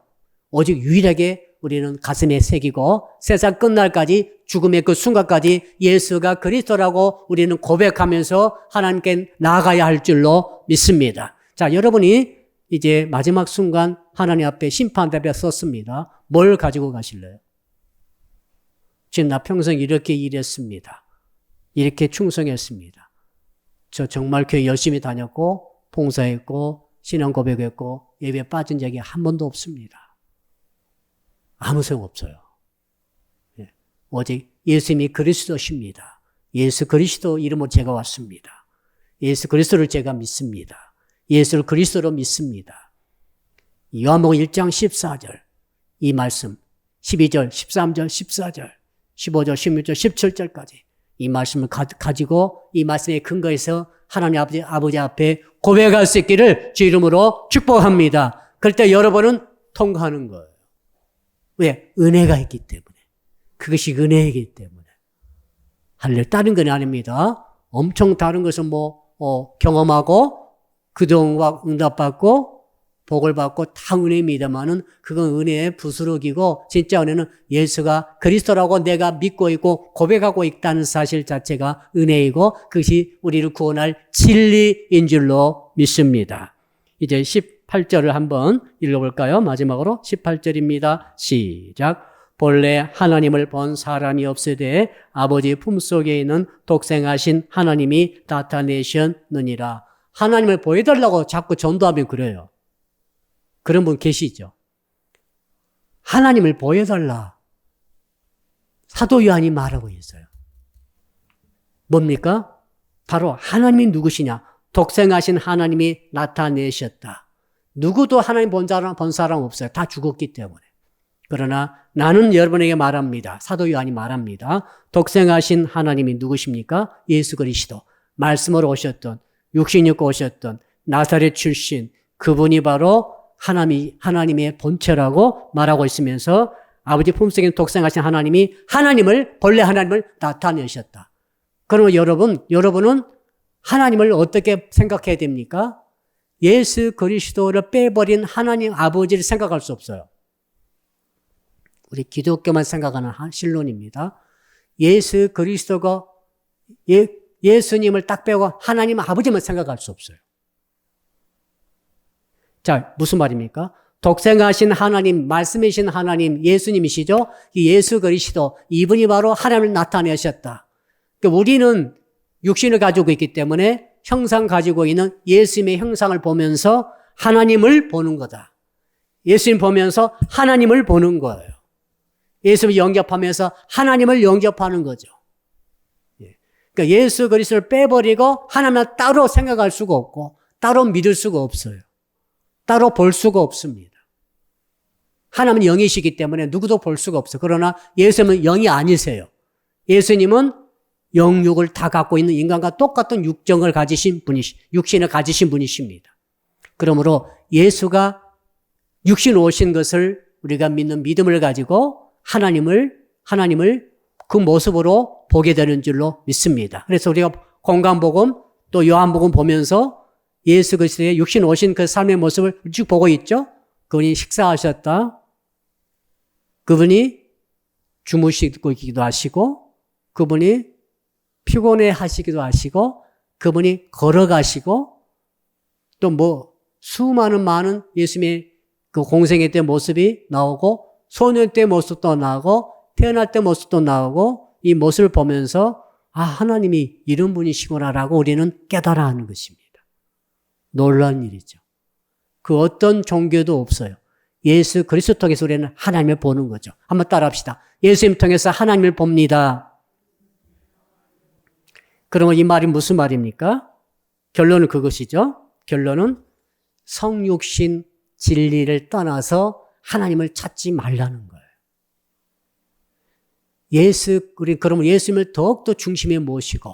오직 유일하게 우리는 가슴에 새기고 세상 끝날까지 죽음의 그 순간까지 예수가 그리스도라고 우리는 고백하면서 하나님께 나아가야 할 줄로 믿습니다. 자, 여러분이 이제 마지막 순간 하나님 앞에 심판대에 섰습니다. 뭘 가지고 가실래요? 지금 나 평생 이렇게 일했습니다. 이렇게 충성했습니다. 저 정말 교회 열심히 다녔고 봉사했고 신앙 고백했고 예배에 빠진 적이 한 번도 없습니다. 아무 소용 없어요. 오직 예수님이 그리스도십니다. 예수 그리스도 이름으로 제가 왔습니다. 예수 그리스도를 제가 믿습니다. 예수를 그리스도로 믿습니다. 요한복음 1장 14절 이 말씀 12절, 13절, 14절, 15절, 16절, 17절까지 이 말씀을 가지고 이 말씀에 근거해서 하나님 아버지 앞에 고백할 수 있기를 주 이름으로 축복합니다. 그럴 때 여러분은 통과하는 거예요. 왜? 은혜가 있기 때문에. 그것이 은혜이기 때문에. 다른 건 아닙니다. 엄청 다른 것은 경험하고, 그동안 응답받고, 복을 받고 다 은혜입니다만은 그건 은혜의 부스러기고, 진짜 은혜는 예수가 그리스도라고 내가 믿고 있고 고백하고 있다는 사실 자체가 은혜이고, 그것이 우리를 구원할 진리인 줄로 믿습니다. 이제 18절을 한번 읽어볼까요? 마지막으로 18절입니다. 시작. 본래 하나님을 본 사람이 없으되 아버지 품속에 있는 독생하신 하나님이 나타내셨느니라. 하나님을 보여달라고 자꾸 전도하면 그래요. 그런 분 계시죠? 하나님을 보여달라. 사도 요한이 말하고 있어요. 뭡니까? 바로 하나님이 누구시냐? 독생하신 하나님이 나타내셨다. 누구도 하나님 본 사람 없어요. 다 죽었기 때문에. 그러나 나는 여러분에게 말합니다. 사도 요한이 말합니다. 독생하신 하나님이 누구십니까? 예수 그리스도. 말씀으로 오셨던, 육신 입고 오셨던 나사렛 출신, 그분이 바로 하나님의 본체라고 말하고 있으면서 아버지 품속에 독생하신 하나님이 본래 하나님을 나타내셨다. 그러면 여러분은 하나님을 어떻게 생각해야 됩니까? 예수 그리스도를 빼버린 하나님 아버지를 생각할 수 없어요. 우리 기독교만 생각하는 신론입니다. 예수 그리스도가 예수님을 딱 빼고 하나님 아버지만 생각할 수 없어요. 자, 무슨 말입니까? 독생하신 하나님, 말씀이신 하나님, 예수님이시죠? 이 예수 그리스도, 이분이 바로 하나님을 나타내셨다. 그러니까 우리는 육신을 가지고 있기 때문에 형상 가지고 있는 예수님의 형상을 보면서 하나님을 보는 거다. 예수님 보면서 하나님을 보는 거예요. 예수님을 영접하면서 하나님을 영접하는 거죠. 그러니까 예수 그리스도를 빼버리고 하나님을 따로 생각할 수가 없고 따로 믿을 수가 없어요. 따로 볼 수가 없습니다. 하나님은 영이시기 때문에 누구도 볼 수가 없어요. 그러나 예수님은 영이 아니세요. 예수님은 영육을 다 갖고 있는 인간과 똑같은 육정을 가지신 육신을 가지신 분이십니다. 그러므로 예수가 육신 오신 것을 우리가 믿는 믿음을 가지고 하나님을 그 모습으로 보게 되는 줄로 믿습니다. 그래서 우리가 공간복음 또 요한복음 보면서 예수 그리스도의 육신 오신 그 삶의 모습을 쭉 보고 있죠. 그분이 식사하셨다. 그분이 주무시고 있기도 하시고 그분이 피곤해 하시기도 하시고 그분이 걸어가시고 또 수많은 예수님의 그 공생애 때 모습이 나오고 소년 때 모습도 나오고 태어날 때 모습도 나오고 이 모습을 보면서 하나님이 이런 분이시구나라고 우리는 깨달아 하는 것입니다. 놀라운 일이죠. 그 어떤 종교도 없어요. 예수 그리스도 통해서 우리는 하나님을 보는 거죠. 한번 따라합시다. 예수님 통해서 하나님을 봅니다. 그러면 이 말이 무슨 말입니까? 결론은 그것이죠. 결론은 성육신 진리를 떠나서 하나님을 찾지 말라는 거예요. 그러면 예수님을 더욱더 중심에 모시고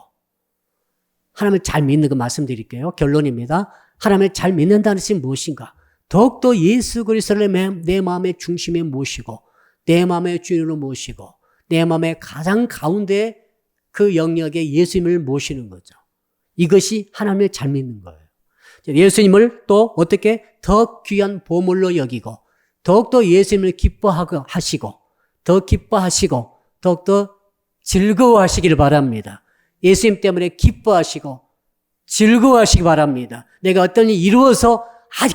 하나님을 잘 믿는 거 말씀드릴게요. 결론입니다. 하나님을 잘 믿는다는 것이 무엇인가? 더욱더 예수 그리스도를 내 마음의 중심에 모시고 내 마음의 주인으로 모시고 내 마음의 가장 가운데 그 영역에 예수님을 모시는 거죠. 이것이 하나님을 잘 믿는 거예요. 예수님을 또 어떻게 더 귀한 보물로 여기고 더욱더 예수님을 기뻐하시고 더욱더 즐거워하시기를 바랍니다. 예수님 때문에 기뻐하시고 즐거워하시기 바랍니다. 내가 어떤 일이 이루어서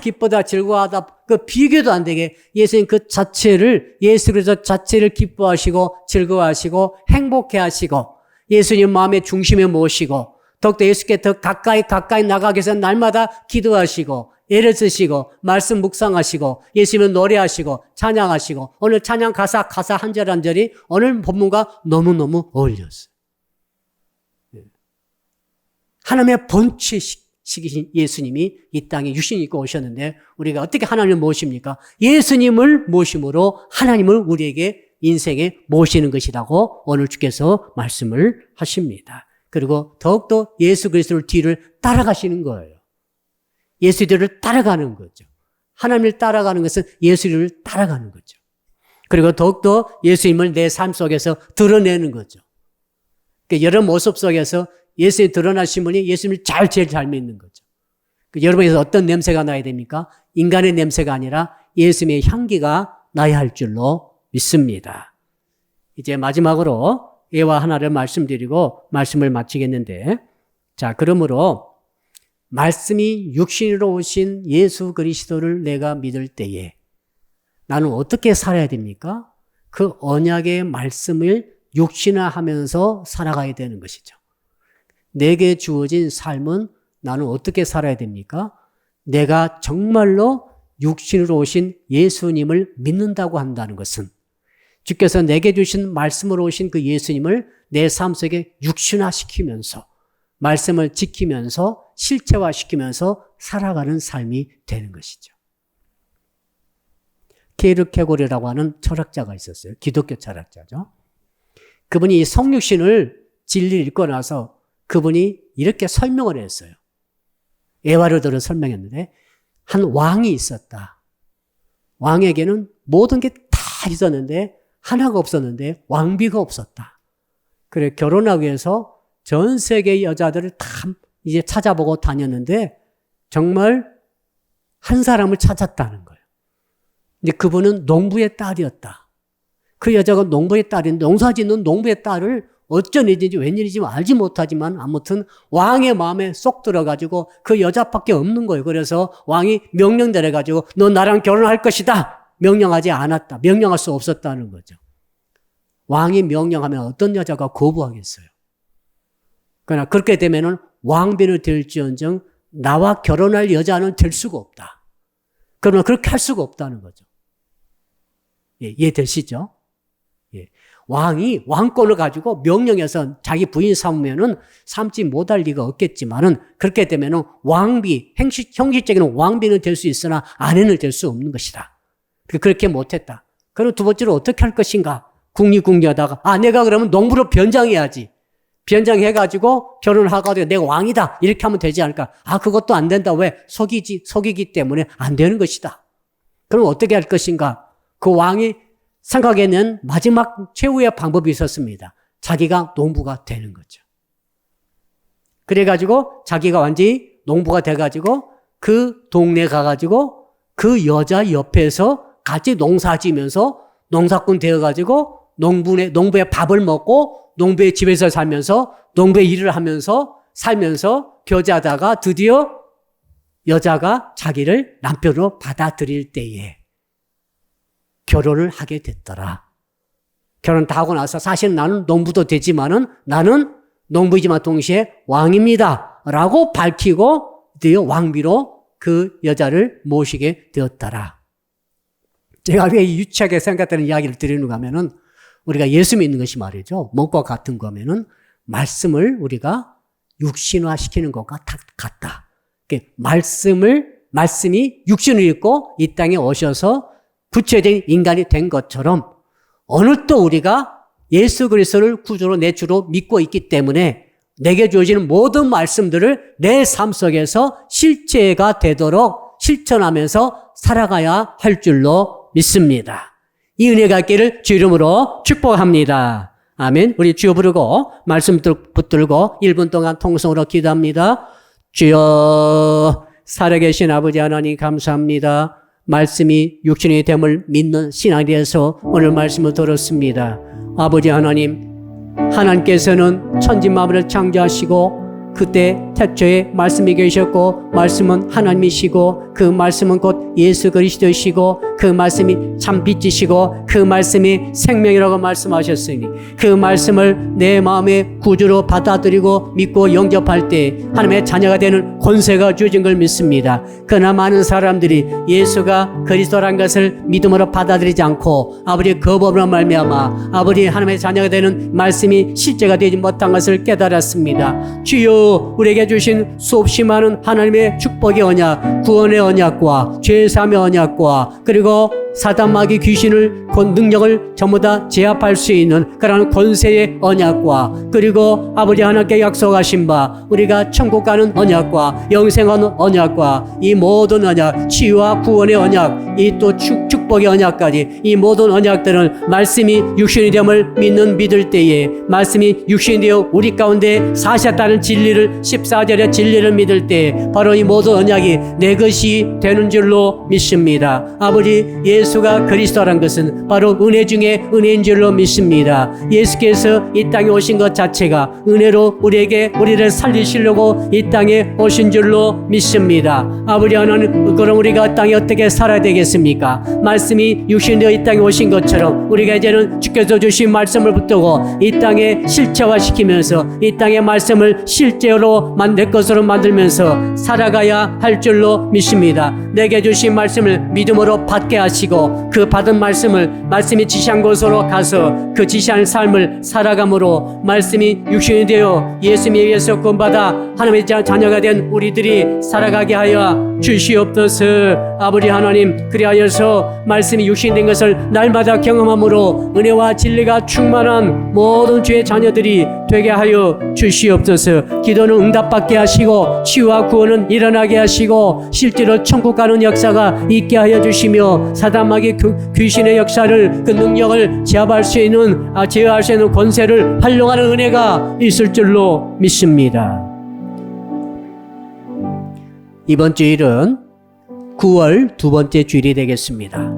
기쁘다 즐거워하다 그 비교도 안 되게 예수님 그 자체를 예수 그리스도 자체를 기뻐하시고 즐거워하시고 행복해하시고 예수님 마음의 중심에 모시고 더욱더 예수께 더 가까이 나가기 위해서 날마다 기도하시고 애를 쓰시고 말씀 묵상하시고 예수님을 노래하시고 찬양하시고 오늘 찬양 가사 한 절 한 절이 오늘 본문과 너무너무 어울렸어요. 하나님의 본체시기신 예수님이 이 땅에 육신을 입고 오셨는데 우리가 어떻게 하나님을 모십니까? 예수님을 모심으로 하나님을 우리에게 인생에 모시는 것이라고 오늘 주께서 말씀을 하십니다. 그리고 더욱더 예수 그리스도를 뒤를 따라가시는 거예요. 예수 뒤를 따라가는 거죠. 하나님을 따라가는 것은 예수를 따라가는 거죠. 그리고 더욱더 예수님을 내 삶 속에서 드러내는 거죠. 그러니까 여러 모습 속에서 예수님이 드러나신 분이 예수님을 제일 잘 믿는 거죠. 여러분에서 어떤 냄새가 나야 됩니까? 인간의 냄새가 아니라 예수님의 향기가 나야 할 줄로 믿습니다. 이제 마지막으로 예와 하나를 말씀드리고 말씀을 마치겠는데 자 그러므로 말씀이 육신으로 오신 예수 그리스도를 내가 믿을 때에 나는 어떻게 살아야 됩니까? 그 언약의 말씀을 육신화하면서 살아가야 되는 것이죠. 내게 주어진 삶은 나는 어떻게 살아야 됩니까? 내가 정말로 육신으로 오신 예수님을 믿는다고 한다는 것은 주께서 내게 주신 말씀으로 오신 그 예수님을 내 삶 속에 육신화시키면서 말씀을 지키면서 실체화시키면서 살아가는 삶이 되는 것이죠. 케르케고르라고 하는 철학자가 있었어요. 기독교 철학자죠. 그분이 성육신을 진리를 읽고 나서 그분이 이렇게 설명을 했어요. 에와르드를 설명했는데 한 왕이 있었다. 왕에게는 모든 게 다 있었는데 하나가 없었는데 왕비가 없었다. 그래 결혼하기 위해서 전 세계 여자들을 다 이제 찾아보고 다녔는데 정말 한 사람을 찾았다는 거예요. 근데 그분은 농부의 딸이었다. 그 여자가 농부의 딸인데 농사 짓는 농부의 딸을 어쩐 일인지 웬일인지 알지 못하지만 아무튼 왕의 마음에 쏙 들어가지고 그 여자밖에 없는 거예요. 그래서 왕이 명령 내려가지고 너 나랑 결혼할 것이다. 명령하지 않았다. 명령할 수 없었다는 거죠. 왕이 명령하면 어떤 여자가 거부하겠어요. 그러나 그렇게 되면은 왕비는 될지언정 나와 결혼할 여자는 될 수가 없다. 그러나 그렇게 할 수가 없다는 거죠. 예, 이해되시죠? 예. 왕이 왕권을 가지고 명령해서 자기 부인 삼으면은 삼지 못할 리가 없겠지만은 그렇게 되면은 왕비, 형식적인 왕비는 될 수 있으나 아내는 될 수 없는 것이다. 그렇게 못했다. 그럼 두 번째로 어떻게 할 것인가? 궁리궁리하다가 내가 그러면 농부로 변장해야지. 변장해가지고 결혼을 하고 내가 왕이다. 이렇게 하면 되지 않을까? 그것도 안 된다. 왜? 속이기 때문에 안 되는 것이다. 그럼 어떻게 할 것인가? 그 왕이 생각에는 마지막 최후의 방법이 있었습니다. 자기가 농부가 되는 거죠. 그래가지고 자기가 완전히 농부가 돼가지고 그 동네 가가지고 그 여자 옆에서 같이 농사 지면서 농사꾼 되어가지고 농부의 밥을 먹고 농부의 집에서 살면서 농부의 일을 하면서 살면서 교제하다가 드디어 여자가 자기를 남편으로 받아들일 때에 결혼을 하게 됐더라. 결혼 다 하고 나서 사실 나는 농부도 되지만은 나는 농부이지만 동시에 왕입니다. 라고 밝히고 드디어 왕비로 그 여자를 모시게 되었더라. 제가 왜 유치하게 생각되는 이야기를 드리는가 하면은 우리가 예수 믿는 것이 말이죠. 뭔가 같은 거면은 말씀을 우리가 육신화 시키는 것과 같다. 말씀이 육신을 입고 이 땅에 오셔서 구체적인 인간이 된 것처럼 어느 또 우리가 예수 그리스도를 구주로 내 주로 믿고 있기 때문에 내게 주어지는 모든 말씀들을 내 삶 속에서 실제가 되도록 실천하면서 살아가야 할 줄로 믿습니다. 이 은혜가 있기를 주 이름으로 축복합니다. 아멘. 우리 주여 부르고 말씀 붙들고 1분 동안 통성으로 기도합니다. 주여, 살아계신 아버지 하나님 감사합니다. 말씀이 육신이 됨을 믿는 신앙에 대해서 오늘 말씀을 들었습니다. 아버지 하나님, 하나님께서는 천지만물을 창조하시고 그때 태초에 말씀이 계셨고 말씀은 하나님이시고 그 말씀은 곧 예수 그리스도이시고 그 말씀이 참 빛이시고 그 말씀이 생명이라고 말씀하셨으니 그 말씀을 내 마음의 구주로 받아들이고 믿고 영접할 때 하나님의 자녀가 되는 권세가 주어진 걸 믿습니다. 그러나 많은 사람들이 예수가 그리스도란 것을 믿음으로 받아들이지 않고 아버지의 거부함으로 말미암아 아버지 하나님의 자녀가 되는 말씀이 실제가 되지 못한 것을 깨달았습니다. 주여, 우리에게 주신 수없이 많은 하나님의 축복의 언약, 구원의 언약과 죄사함의 언약과 그리고 사단 마귀 귀신을 능력을 전부 다 제압할 수 있는 그러한 권세의 언약과 그리고 아버지 하나님께 약속하신 바 우리가 천국 가는 언약과 영생하는 언약과 이 모든 언약, 치유와 구원의 언약, 이 또 축복의 언약까지 이 모든 언약들은 말씀이 육신이 됨을 믿을 때에 말씀이 육신이 되어 우리 가운데 사셨다는 진리를 14절의 진리를 믿을 때 바로 이 모든 언약이 내 것이 되는 줄로 믿습니다. 아버지, 예수가 그리스도란 것은 바로 은혜 중에 은혜인 줄로 믿습니다. 예수께서 이 땅에 오신 것 자체가 은혜로 우리를 살리시려고 이 땅에 오신 줄로 믿습니다. 아버지 하나님, 그럼 우리가 땅에 어떻게 살아야 되겠습니까? 말씀이 육신되어 이 땅에 오신 것처럼 우리가 이제는 주께서 주신 말씀을 붙들고 이 땅에 실체화시키면서 이 땅의 말씀을 실제로 내 것으로 만들면서 살아가야 할 줄로 믿습니다. 내게 주신 말씀을 믿음으로 받게 하시고 그 받은 말씀이 지시한 곳으로 가서 그 지시한 삶을 살아감으로 말씀이 육신이 되어 예수님에 의해서 구원받아 하나님의 자녀가 된 우리들이 살아가게 하여 주시옵소서. 아버지 하나님, 그리하여서 말씀이 육신된 것을 날마다 경험함으로 은혜와 진리가 충만한 모든 주의 자녀들이 되게 하여 주시옵소서. 기도는 응답받게 하시고 치유와 구원은 일어나게 하시고 실제로 천국 가는 역사가 있게 하여 주시며 사단 마귀 귀신의 역사를 그 능력을 제어할 수 있는 권세를 활용하는 은혜가 있을 줄로 믿습니다. 이번 주일은 9월 두 번째 주일이 되겠습니다.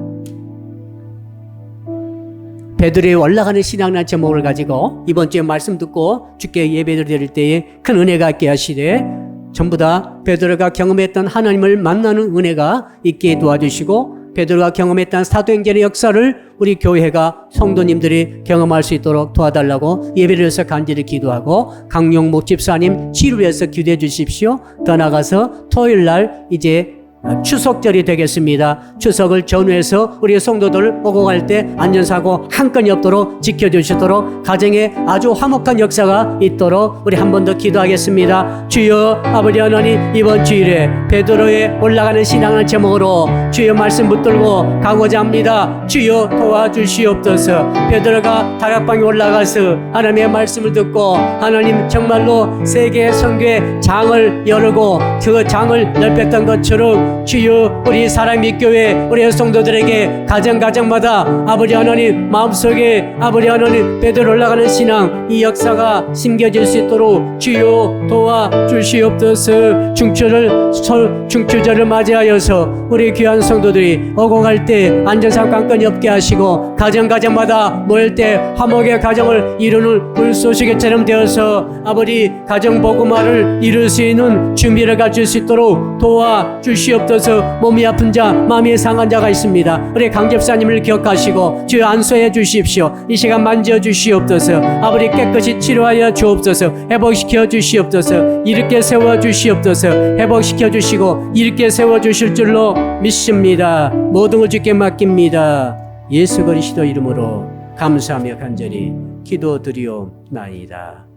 베드로의 올라가는 신앙이라는 제목을 가지고 이번 주에 말씀 듣고 주께 예배를 드릴 때에 큰 은혜가 있게 하시되 전부 다 베드로가 경험했던 하나님을 만나는 은혜가 있게 도와주시고 베드로가 경험했던 사도행전의 역사를 우리 교회가 성도님들이 경험할 수 있도록 도와달라고 예배를 위해서 간절히 기도하고 강용목 집사님 치료를 위해서 기도해 주십시오. 더 나아가서 토요일 날 이제 추석절이 되겠습니다. 추석을 전후해서 우리 성도들 오고 갈 때 안전사고 한 건이 없도록 지켜주시도록 가정에 아주 화목한 역사가 있도록 우리 한 번 더 기도하겠습니다. 주여 아버지 하나님, 이번 주일에 베드로의 올라가는 신앙을 제목으로 주여 말씀 붙들고 가고자 합니다. 주여 도와주시옵소서. 베드로가 다락방에 올라가서 하나님의 말씀을 듣고 하나님 정말로 세계 선교의 장을 열고 그 장을 넓혔던 것처럼 주여 우리 사랑의 교회 우리 성도들에게 가정마다 아버지 하나님 마음속에 아버지 하나님 베드로 올라가는 신앙 이 역사가 심겨질 수 있도록 주여 도와주시옵소서. 중추절을 맞이하여서 우리 귀한 성도들이 오고 갈 때 안전사고건이 없게 하시고 가정마다 모일 때 화목의 가정을 이루는 불쏘시개처럼 되어서 아버지 가정복음화를 이룰 수 있는 준비를 갖출 수 있도록 도와주시옵소서. 몸이 아픈 자, 마음이 상한 자가 있습니다. 우리 강집사님을 기억하시고 주여 안수해 주십시오. 이 시간 만져 주시옵소서. 아버지 깨끗이 치료하여 주옵소서. 회복시켜 주시옵소서. 일으켜 세워 주시옵소서. 회복시켜 주시고 일으켜 세워 주실 줄로 믿습니다. 모든 걸 주께 맡깁니다. 예수 그리스도 이름으로 감사하며 간절히 기도드리옵나이다.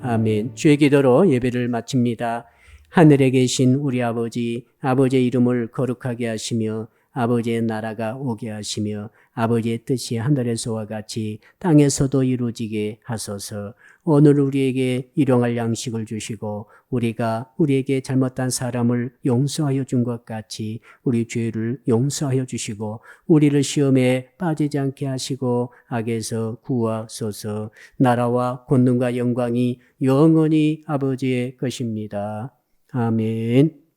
아멘. 주의 기도로 예배를 마칩니다. 하늘에 계신 우리 아버지, 아버지의 이름을 거룩하게 하시며 아버지의 나라가 오게 하시며 아버지의 뜻이 하늘에서와 같이 땅에서도 이루어지게 하소서. 오늘 우리에게 일용할 양식을 주시고 우리가 우리에게 잘못한 사람을 용서하여 준 것 같이 우리 죄를 용서하여 주시고 우리를 시험에 빠지지 않게 하시고 악에서 구하소서. 나라와 권능과 영광이 영원히 아버지의 것입니다. 아멘.